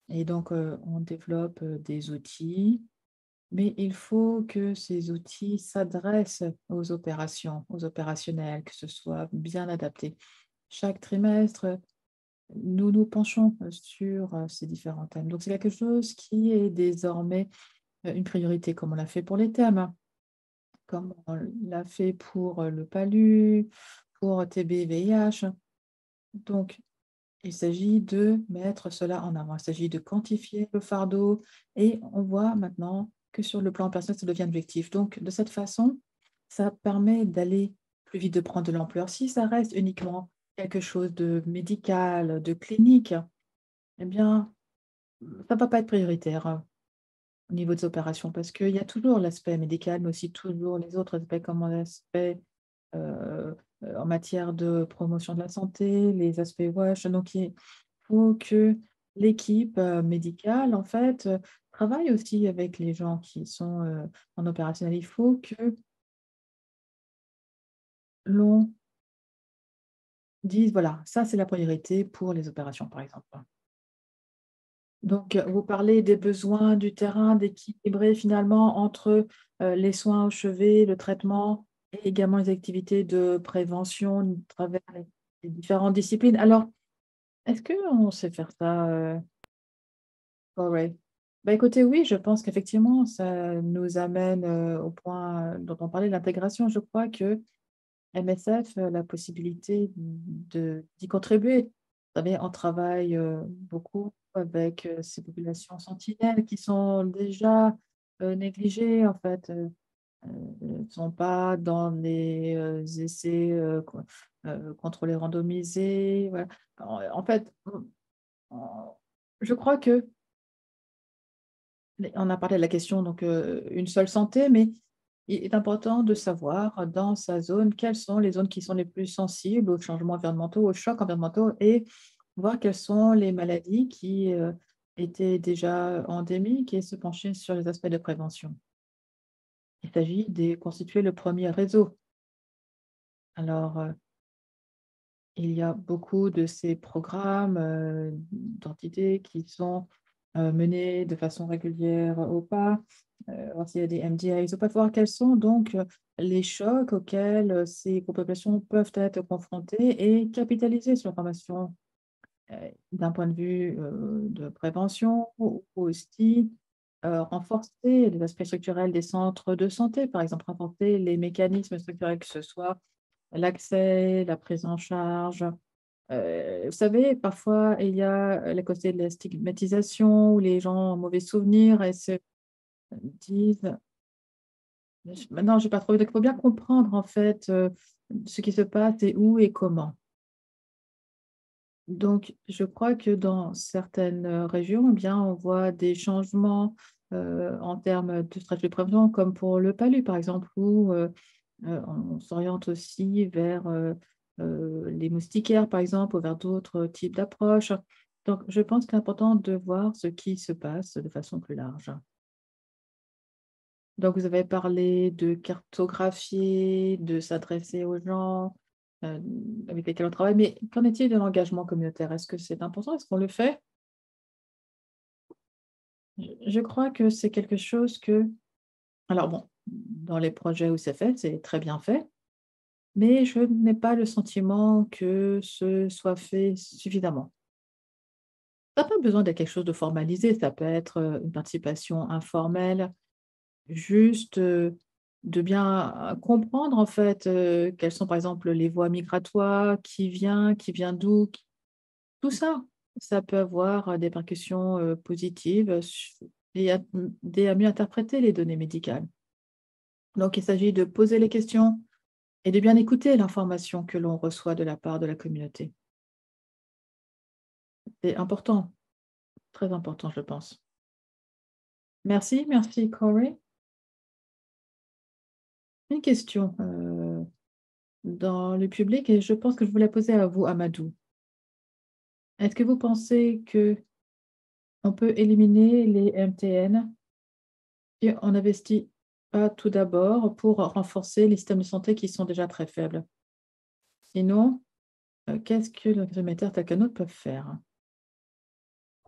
Et donc, on développe des outils, mais il faut que ces outils s'adressent aux opérations, aux opérationnels, que ce soit bien adapté. Chaque trimestre, nous nous penchons sur ces différents thèmes. Donc, c'est quelque chose qui est désormais une priorité, comme on l'a fait pour les thèmes, comme on l'a fait pour le PALU, pour TB, VIH. Donc, il s'agit de mettre cela en avant. Il s'agit de quantifier le fardeau et on voit maintenant que sur le plan personnel, ça devient objectif. Donc, de cette façon, ça permet d'aller plus vite, de prendre de l'ampleur. Si ça reste uniquement quelque chose de médical, de clinique, eh bien, ça ne va pas être prioritaire au niveau des opérations parce qu'il y a toujours l'aspect médical, mais aussi toujours les autres aspects comme l'aspect euh, en matière de promotion de la santé, les aspects WASH. Donc, il faut que l'équipe médicale, en fait, travaille aussi avec les gens qui sont en opérationnel. Il faut que l'on dise, voilà, ça, c'est la priorité pour les opérations, par exemple. Donc, vous parlez des besoins du terrain, d'équilibrer finalement entre les soins au chevet, le traitement et également les activités de prévention à travers les différentes disciplines. Alors, est-ce qu'on sait faire ça, Corey? Bah, écoutez, oui, je pense qu'effectivement, ça nous amène au point dont on parlait, l'intégration. Je crois que MSF a la possibilité d'y contribuer. Vous savez, on travaille beaucoup avec ces populations sentinelles qui sont déjà négligées, en fait. Ne sont pas dans les essais contrôlés randomisés. Voilà. En fait, on- je crois que On a parlé de la question, donc une seule santé, mais il est important de savoir dans sa zone quelles sont les zones qui sont les plus sensibles aux changements environnementaux, aux chocs environnementaux et voir quelles sont les maladies qui étaient déjà endémiques et se pencher sur les aspects de prévention. Il s'agit de constituer le premier réseau. Alors, il y a beaucoup de ces programmes, d'entités qui sont, menés de façon régulière au pas. Aussi il y a des MDAs au pas, voir quels sont donc, les chocs auxquels, ces populations peuvent être confrontées et capitaliser sur l'information, heu, d'un point de vue, de prévention ou aussi, renforcer les aspects structurels des centres de santé, par exemple, renforcer les mécanismes structurels, que ce soit l'accès, la prise en charge. Vous savez, parfois, il y a le côté de la stigmatisation où les gens ont mauvais souvenir et se disent: «Maintenant, j'ai pas trouvé». Donc il faut bien comprendre, en fait, ce qui se passe et où et comment. Donc je crois que dans certaines, régions, eh bien, on voit des changements, en termes de stratégie de prévention, comme pour le palu, par exemple, où, on s'oriente aussi vers, les moustiquaires, par exemple, ou vers d'autres types d'approches. Donc je pense qu'il est important de voir ce qui se passe de façon plus large. Donc vous avez parlé de cartographier, de s'adresser aux gens, avec lesquels on travaille, mais qu'en est-il de l'engagement communautaire? Est-ce que c'est important? Est-ce qu'on le fait? Je crois que c'est quelque chose que alors bon, dans les projets où c'est fait, c'est très bien fait. Mais je n'ai pas le sentiment que ce soit fait suffisamment. Ça n'a pas besoin d'être quelque chose de formalisé, ça peut être, une participation informelle, juste, de bien, comprendre en fait, quelles sont par exemple les voies migratoires, qui vient d'où, q tout ça, ça peut avoir, des répercussions, positives, et aider à mieux interpréter les données médicales. Donc il s'agit de poser les questions et de bien écouter l'information que l'on reçoit de la part de la communauté. C'est important, très important, je pense. Merci, merci Corey. Une question, dans le public et je pense que je voulais poser à vous, Amadou. Est-ce que vous pensez que on peut éliminer les MTN si on n'investit pas tout d'abord pour renforcer les systèmes de santé qui sont déjà très faibles? Sinon, qu'est-ce que les humanitaires tels que nôtres peuvent faire?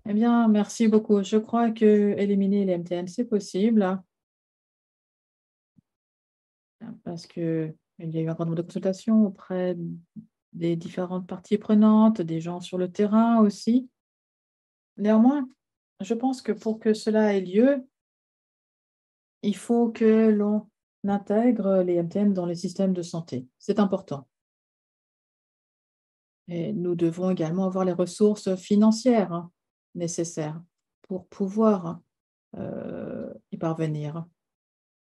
Eh bien, merci beaucoup. Je crois que éliminer les MTN, c'est possible. Parce qu'il y a eu un grand nombre de consultations auprès des différentes parties prenantes, des gens sur le terrain aussi. Néanmoins, je pense que pour que cela ait lieu, il faut que l'on intègre les MTM dans les systèmes de santé. C'est important. Et nous devons également avoir les ressources financières, hein, nécessaires pour pouvoir, y parvenir.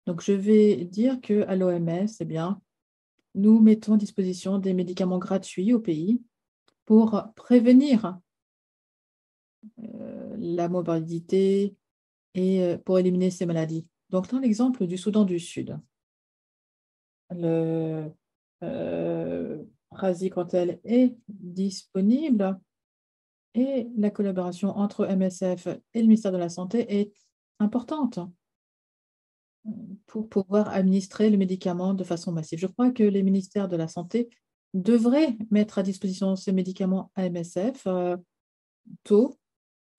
Donc je vais dire qu'à l'OMS, eh bien, nous mettons à disposition des médicaments gratuits au pays pour prévenir, la morbidité et pour éliminer ces maladies. Donc dans l'exemple du Soudan du Sud, le, praziquantel est disponible et la collaboration entre MSF et le ministère de la Santé est importante, pour pouvoir administrer le médicament de façon massive. Je crois que les ministères de la Santé devraient mettre à disposition ces médicaments à MSF, tôt,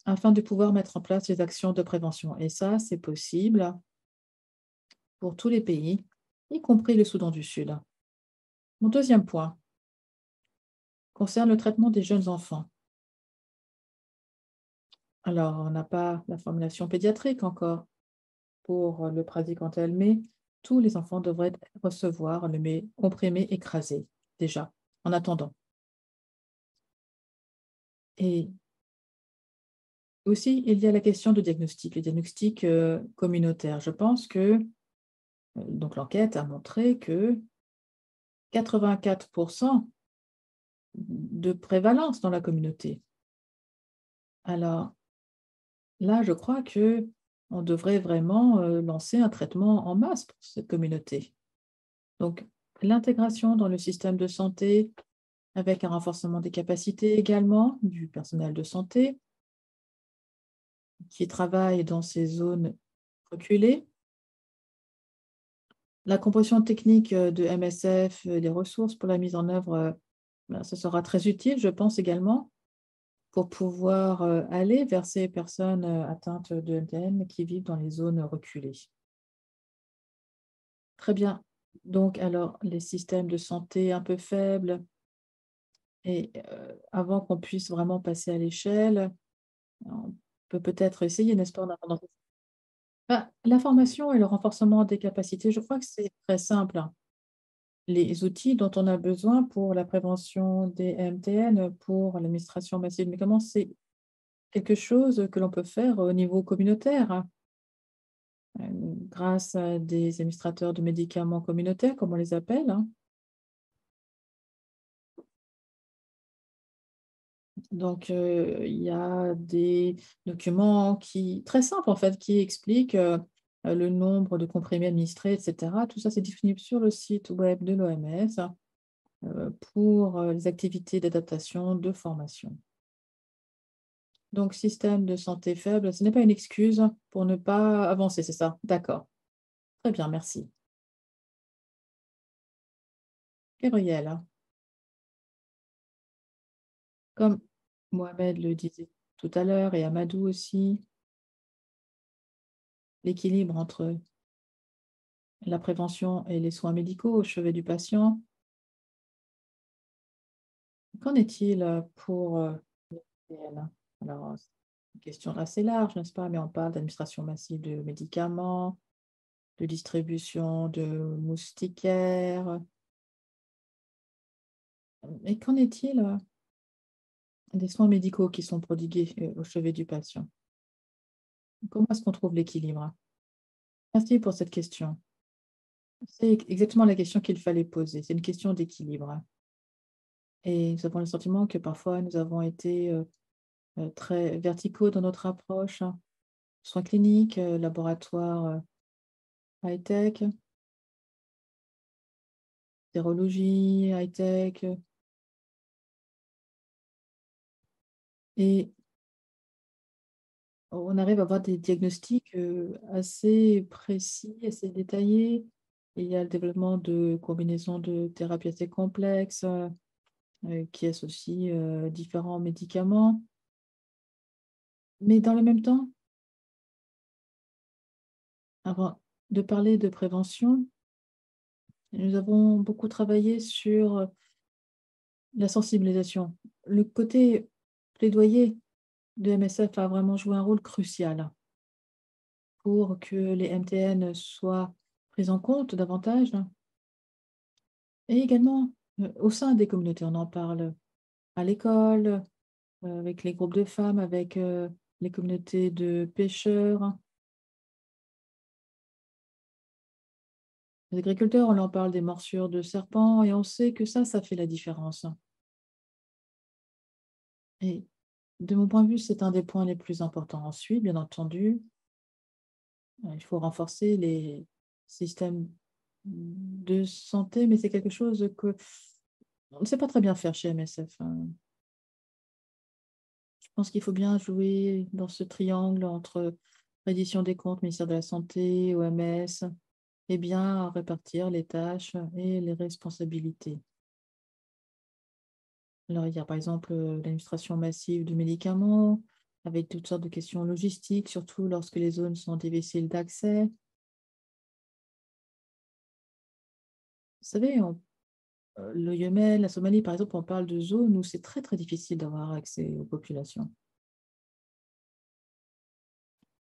afin de pouvoir mettre en place les actions de prévention et ça, c'est possible pour tous les pays, y compris le Soudan du Sud. Mon deuxième point concerne le traitement des jeunes enfants. Alors, on n'a pas la formulation pédiatrique encore pour le praziquantel, mais tous les enfants devraient recevoir le comprimé écrasé, déjà, en attendant. Et aussi, il y a la question de diagnostic, le diagnostic communautaire. Je pense que donc l'enquête a montré que 84% de prévalence dans la communauté. Alors là, je crois que on devrait vraiment lancer un traitement en masse pour cette communauté. Donc, l'intégration dans le système de santé avec un renforcement des capacités également du personnel de santé qui travaille dans ces zones reculées. La compréhension technique de MSF, des ressources pour la mise en œuvre, ben, ce sera très utile, je pense également, pour pouvoir aller vers ces personnes atteintes de MTN qui vivent dans les zones reculées. Très bien. Donc, alors, les systèmes de santé un peu faibles, et avant qu'on puisse vraiment passer à l'échelle, on peut peut-être essayer, n'est-ce pas, en attendant. Bah, la formation et le renforcement des capacités, je crois que c'est très simple, hein. Les outils dont on a besoin pour la prévention des MTN, pour l'administration massive de médicaments, c'est quelque chose que l'on peut faire au niveau communautaire, hein, grâce à des administrateurs de médicaments communautaires, comme on les appelle, hein. Donc, il y a des documents très simples en fait, qui expliquent le nombre de comprimés administrés, etc. Tout ça, c'est disponible sur le site web de l'OMS pour les activités d'adaptation, de formation. Donc, système de santé faible, ce n'est pas une excuse pour ne pas avancer, c'est ça? D'accord. Très bien, merci. Gabriel, comme Mohamed le disait tout à l'heure et Amadou aussi, l'équilibre entre la prévention et les soins médicaux au chevet du patient. Qu'en est-il pour les PL? Alors, c'est une question assez large, n'est-ce pas? Mais on parle d'administration massive de médicaments, de distribution de moustiquaires. Et qu'en est-il des soins médicaux qui sont prodigués au chevet du patient? Comment est-ce qu'on trouve l'équilibre? Merci pour cette question. C'est exactement la question qu'il fallait poser. C'est une question d'équilibre. Et nous avons le sentiment que parfois nous avons été très verticaux dans notre approche, hein. Soins cliniques, laboratoires high-tech, sérologie high-tech. Et on arrive à avoir des diagnostics assez précis, assez détaillés. Et il y a le développement de combinaisons de thérapies assez complexes qui associent différents médicaments. Mais dans le même temps, avant de parler de prévention, nous avons beaucoup travaillé sur la sensibilisation. Le côté plaidoyer de MSF a vraiment joué un rôle crucial pour que les MTN soient pris en compte davantage et également au sein des communautés. On en parle à l'école, avec les groupes de femmes, avec les communautés de pêcheurs. Les agriculteurs, on leur parle des morsures de serpents et on sait que ça fait la différence. Et de mon point de vue, c'est un des points les plus importants. Ensuite, bien entendu, il faut renforcer les systèmes de santé, mais c'est quelque chose que on ne sait pas très bien faire chez MSF, hein. Je pense qu'il faut bien jouer dans ce triangle entre reddition des comptes, ministère de la Santé, OMS, et bien répartir les tâches et les responsabilités. Alors, il y a par exemple l'administration massive de médicaments, avec toutes sortes de questions logistiques, surtout lorsque les zones sont difficiles d'accès. Vous savez, le Yémen, la Somalie, par exemple, on parle de zones où c'est très très difficile d'avoir accès aux populations.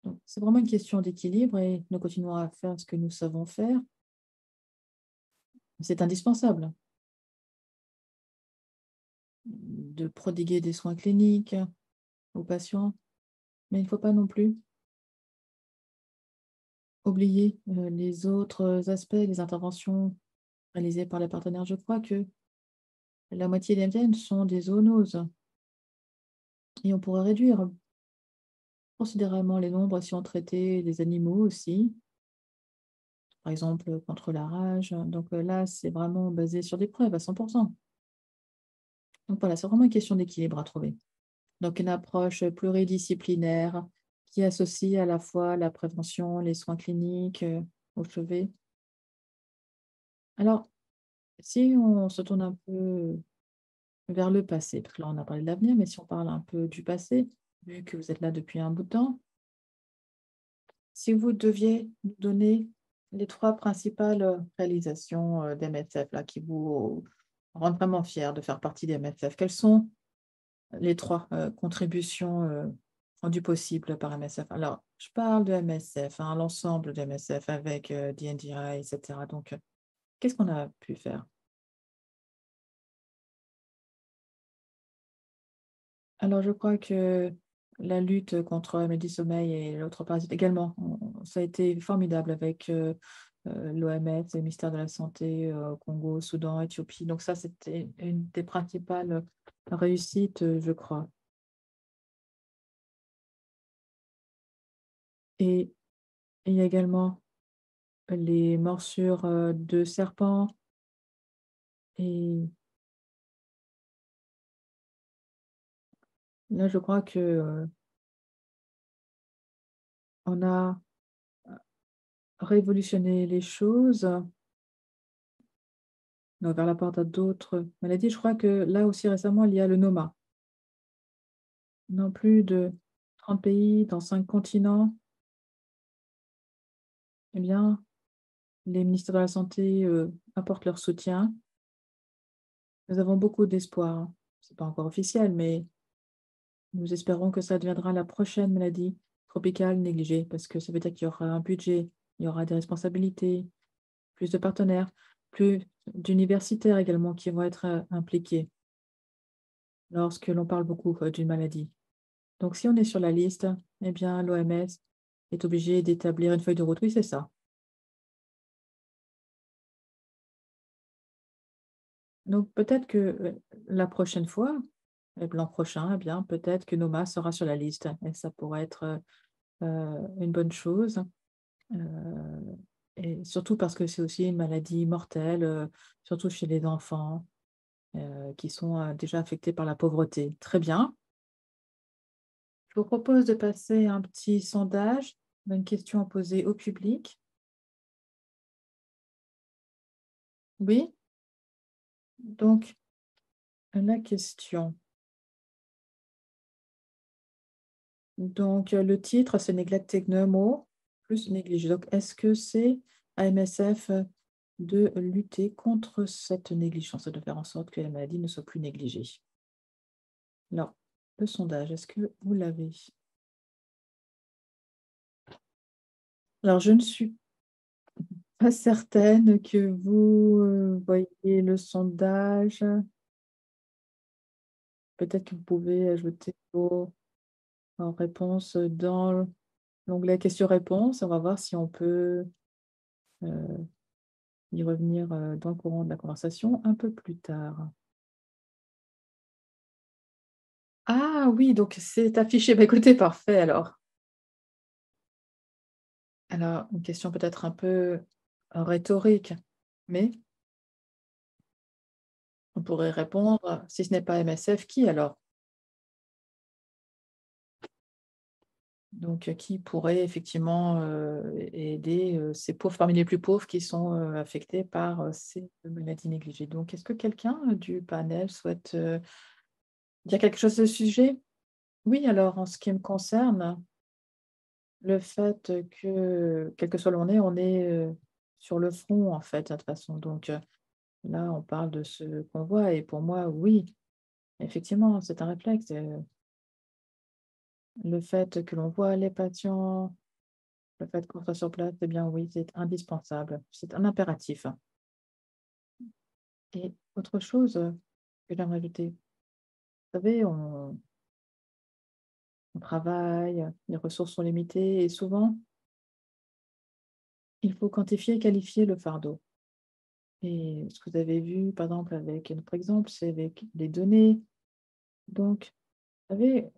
Donc, c'est vraiment une question d'équilibre et nous continuerons à faire ce que nous savons faire. C'est indispensable de prodiguer des soins cliniques aux patients, mais il ne faut pas non plus oublier les autres aspects, les interventions réalisées par les partenaires. Je crois que la moitié des MTN sont des zoonoses et on pourrait réduire considérablement les nombres si on traitait les animaux aussi, par exemple contre la rage. Donc là, c'est vraiment basé sur des preuves à 100%. Donc voilà, c'est vraiment une question d'équilibre à trouver. Donc une approche pluridisciplinaire qui associe à la fois la prévention, les soins cliniques au chevet. Alors, si on se tourne un peu vers le passé, parce que là on a parlé de l'avenir, mais si on parle un peu du passé, vu que vous êtes là depuis un bout de temps, si vous deviez nous donner les trois principales réalisations d'MSF là, qui vous rendent vraiment fiers de faire partie d'MSF, quelles sont les trois contributions rendues possibles par MSF? Alors, je parle de MSF, hein, l'ensemble de MSF avec DNDi, etc. Donc, qu'est-ce qu'on a pu faire? Alors, je crois que la lutte contre Sommeil et l'autre parasite également, ça a été formidable avec l'OMS et le ministère de la Santé au Congo, Soudan, Éthiopie. Donc ça, c'était une des principales réussites, je crois. Et il y a également les morsures de serpents. Et là, je crois que on a révolutionné les choses vers la porte à d'autres maladies. Je crois que là aussi récemment, il y a le Noma. Dans plus de 30 pays, dans 5 continents, eh bien, les ministères de la Santé apportent leur soutien. Nous avons beaucoup d'espoir. Ce n'est pas encore officiel, mais nous espérons que ça deviendra la prochaine maladie tropicale négligée, parce que ça veut dire qu'il y aura un budget, il y aura des responsabilités, plus de partenaires, plus d'universitaires également qui vont être impliqués lorsque l'on parle beaucoup d'une maladie. Donc, si on est sur la liste, eh bien, l'OMS est obligé d'établir une feuille de route. Oui, c'est ça. Donc, peut-être que la prochaine fois, l'an prochain, eh bien, peut-être que Noma sera sur la liste et ça pourrait être une bonne chose. Euh, et surtout parce que c'est aussi une maladie mortelle, surtout chez les enfants qui sont déjà affectés par la pauvreté. Très bien. Je vous propose de passer un petit sondage, une question à poser au public. Oui, donc la question. Donc le titre, c'est Neglected Pneumo plus négligé. Donc est-ce que c'est à MSF de lutter contre cette négligence, de faire en sorte que la maladie ne soit plus négligée? Alors, le sondage, est-ce que vous l'avez? Alors, je ne suis pas certaine que vous voyez le sondage. Peut-être que vous pouvez ajouter vos réponses dans l'onglet questions-réponses. On va voir si on peut euh, y revenir dans le courant de la conversation un peu plus tard. Ah oui, donc c'est affiché. Bah, écoutez, parfait alors. Alors, une question peut-être un peu rhétorique, mais on pourrait répondre, si ce n'est pas MSF, qui alors? Donc, qui pourrait effectivement aider ces pauvres parmi les plus pauvres qui sont affectés par ces maladies négligées. Donc, est-ce que quelqu'un du panel souhaite dire quelque chose à ce sujet? Oui, alors en ce qui me concerne, le fait que, quel que soit où on est sur le front en fait, de toute façon. Donc là, on parle de ce qu'on voit et pour moi, oui, effectivement, c'est un réflexe. Le fait que l'on voit les patients, le fait qu'on soit sur place, eh bien oui, c'est indispensable. C'est un impératif. Et autre chose que j'aimerais ajouter, vous savez, on travaille, les ressources sont limitées et souvent, il faut quantifier et qualifier le fardeau. Et ce que vous avez vu, par exemple, avec notre exemple, c'est avec les données. Donc, vous savez,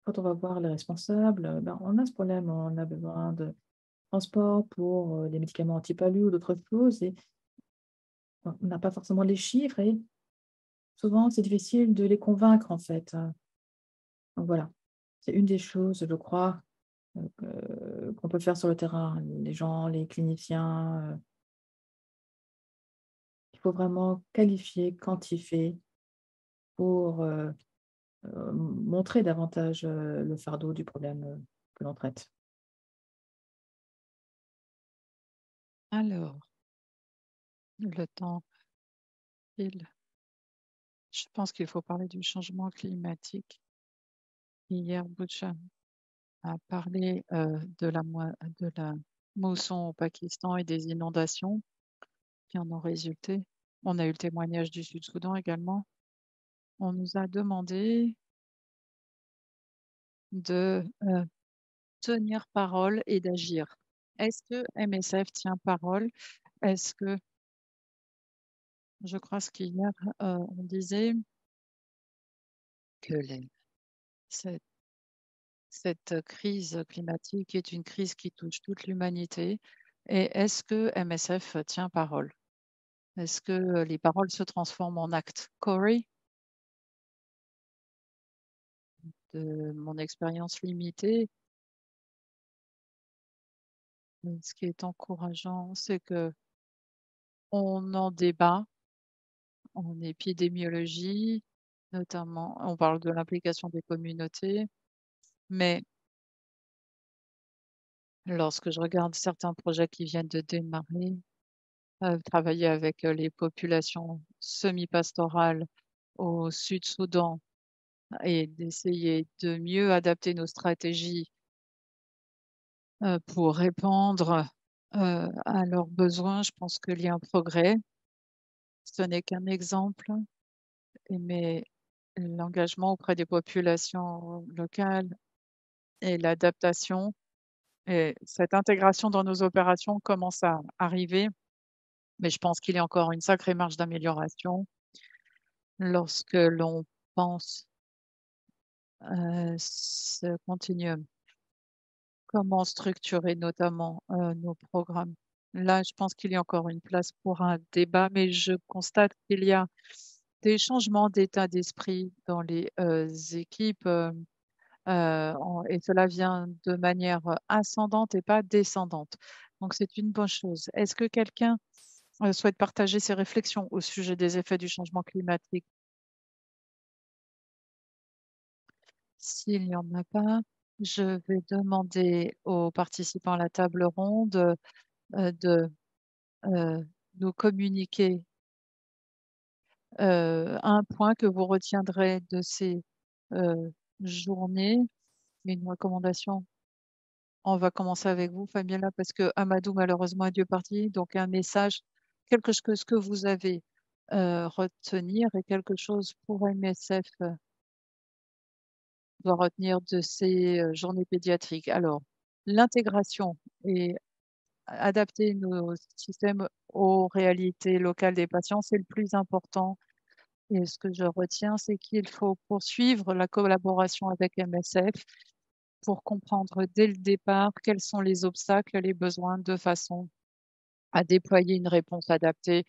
quand on va voir les responsables, ben, on a ce problème, on a besoin de transport pour, des médicaments anti-palu ou d'autres choses et on n'a pas forcément les chiffres et souvent c'est difficile de les convaincre, en fait, donc voilà. C'est une des choses, je crois, qu'on peut faire sur le terrain. Les gens, les cliniciens, il faut vraiment qualifier, quantifier pour, montrer davantage, le fardeau du problème, que l'on traite. Alors, le temps file. Je pense qu'il faut parler du changement climatique. Hier, Butcha a parlé de la mousson au Pakistan et des inondations qui en ont résulté. On a eu le témoignage du Sud-Soudan également. On nous a demandé de tenir parole et d'agir. Est-ce que MSF tient parole? Est-ce que, je crois ce qu'hier, on disait que cette, cette crise climatique est une crise qui touche toute l'humanité. Et est-ce que MSF tient parole? Est-ce que les paroles se transforment en actes? Corey, de mon expérience limitée, ce qui est encourageant, c'est que on en débat en épidémiologie, notamment, on parle de l'implication des communautés, mais lorsque je regarde certains projets qui viennent de démarrer, travailler avec les populations semi-pastorales au Sud-Soudan et d'essayer de mieux adapter nos stratégies pour répondre à leurs besoins, je pense qu'il y a un progrès. Ce n'est qu'un exemple, mais l'engagement auprès des populations locales et l'adaptation et cette intégration dans nos opérations commence à arriver, mais je pense qu'il y a encore une sacrée marge d'amélioration lorsque l'on pense ce continuum. Comment structurer notamment nos programmes. Là, je pense qu'il y a encore une place pour un débat, mais je constate qu'il y a des changements d'état d'esprit dans les équipes et cela vient de manière ascendante et pas descendante. Donc, c'est une bonne chose. Est-ce que quelqu'un souhaite partager ses réflexions au sujet des effets du changement climatique? S'il n'y en a pas, je vais demander aux participants à la table ronde de nous communiquer un point que vous retiendrez de ces journées, une recommandation. On va commencer avec vous, Fabiola, parce que Amadou, malheureusement, est Dieu parti. Donc, un message, quelque chose que vous avez retenir et quelque chose pour MSF doit retenir de ces journées pédiatriques. Alors, l'intégration et adapter nos systèmes aux réalités locales des patients, c'est le plus important. Et ce que je retiens, c'est qu'il faut poursuivre la collaboration avec MSF pour comprendre dès le départ quels sont les obstacles, les besoins, de façon à déployer une réponse adaptée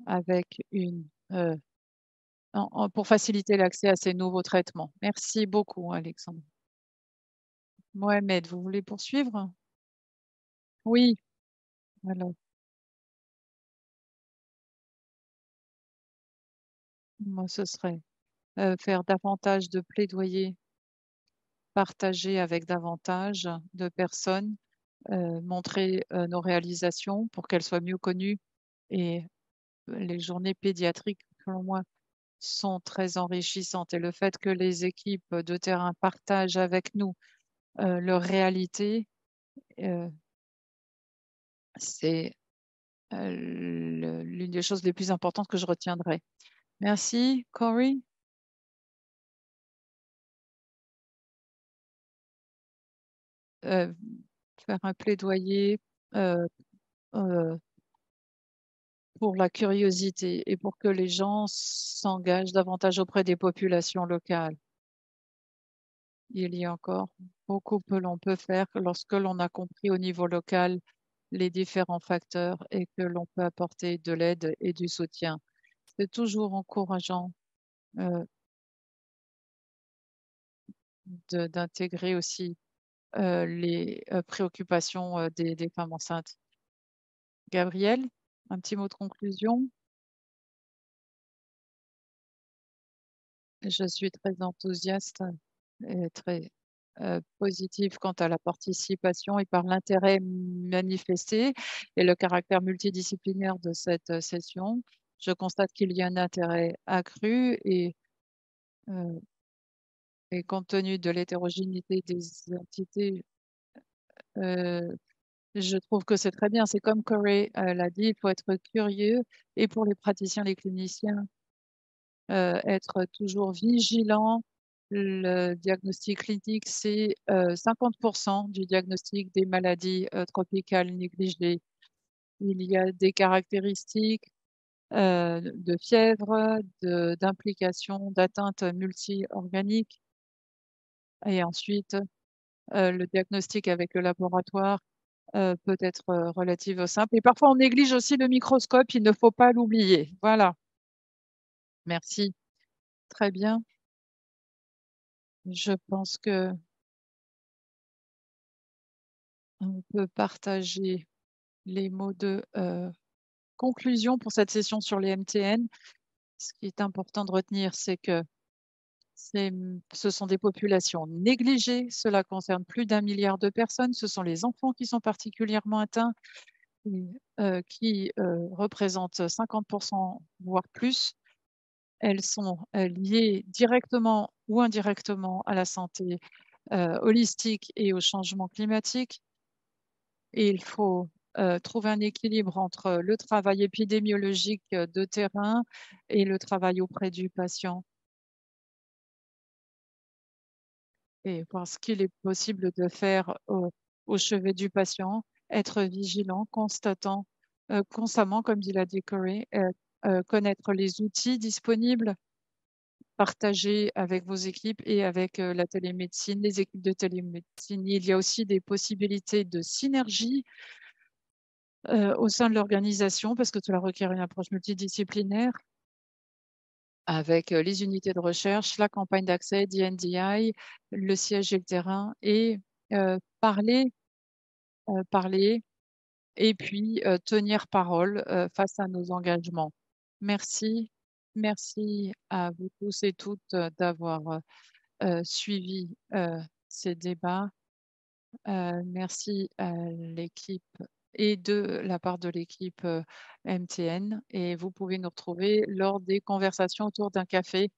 avec pour faciliter l'accès à ces nouveaux traitements. Merci beaucoup, Alexandre. Mohamed, vous voulez poursuivre? Oui, alors, moi, ce serait faire davantage de plaidoyer, partager avec davantage de personnes, montrer nos réalisations pour qu'elles soient mieux connues. Et les journées pédiatriques, selon moi, sont très enrichissantes. Et le fait que les équipes de terrain partagent avec nous leur réalité, euh, c'est l'une des choses les plus importantes que je retiendrai. Merci, Corey. Euh, faire un plaidoyer euh, euh, pour la curiosité et pour que les gens s'engagent davantage auprès des populations locales. Il y a encore beaucoup que l'on peut faire lorsque l'on a compris au niveau local les différents facteurs et que l'on peut apporter de l'aide et du soutien. C'est toujours encourageant d'intégrer aussi les préoccupations des femmes enceintes. Gabriel, un petit mot de conclusion? Je suis très enthousiaste et très positive quant à la participation et par l'intérêt manifesté et le caractère multidisciplinaire de cette session. Je constate qu'il y a un intérêt accru euh, et compte tenu de l'hétérogénéité des entités, euh, je trouve que c'est très bien. C'est comme Corey l'a dit, il faut être curieux et pour les praticiens, les cliniciens, être toujours vigilant. Le diagnostic clinique, c'est 50% du diagnostic des maladies tropicales négligées. Il y a des caractéristiques de fièvre, d'implication, d'atteinte multi-organique. Et ensuite, le diagnostic avec le laboratoire peut être relativement simple. Et parfois, on néglige aussi le microscope, il ne faut pas l'oublier. Voilà. Merci. Très bien. Je pense que on peut partager les mots de conclusion pour cette session sur les MTN. Ce qui est important de retenir, c'est que ce sont des populations négligées. Cela concerne plus d'1 milliard de personnes. Ce sont les enfants qui sont particulièrement atteints, qui représentent 50%, voire plus. Elles sont liées directement ou indirectement à la santé holistique et au changement climatique. Et il faut trouver un équilibre entre le travail épidémiologique de terrain et le travail auprès du patient. Et voir ce qu'il est possible de faire au chevet du patient, être vigilant, constatant constamment, comme dit la Corey, connaître les outils disponibles, partager avec vos équipes et avec la télémédecine, les équipes de télémédecine. Il y a aussi des possibilités de synergie au sein de l'organisation parce que cela requiert une approche multidisciplinaire avec les unités de recherche, la campagne d'accès, DNDi, le siège et le terrain et parler et puis tenir parole face à nos engagements. Merci. Merci à vous tous et toutes d'avoir suivi ces débats. Merci à l'équipe et de la part de l'équipe MTN. Et vous pouvez nous retrouver lors des conversations autour d'un café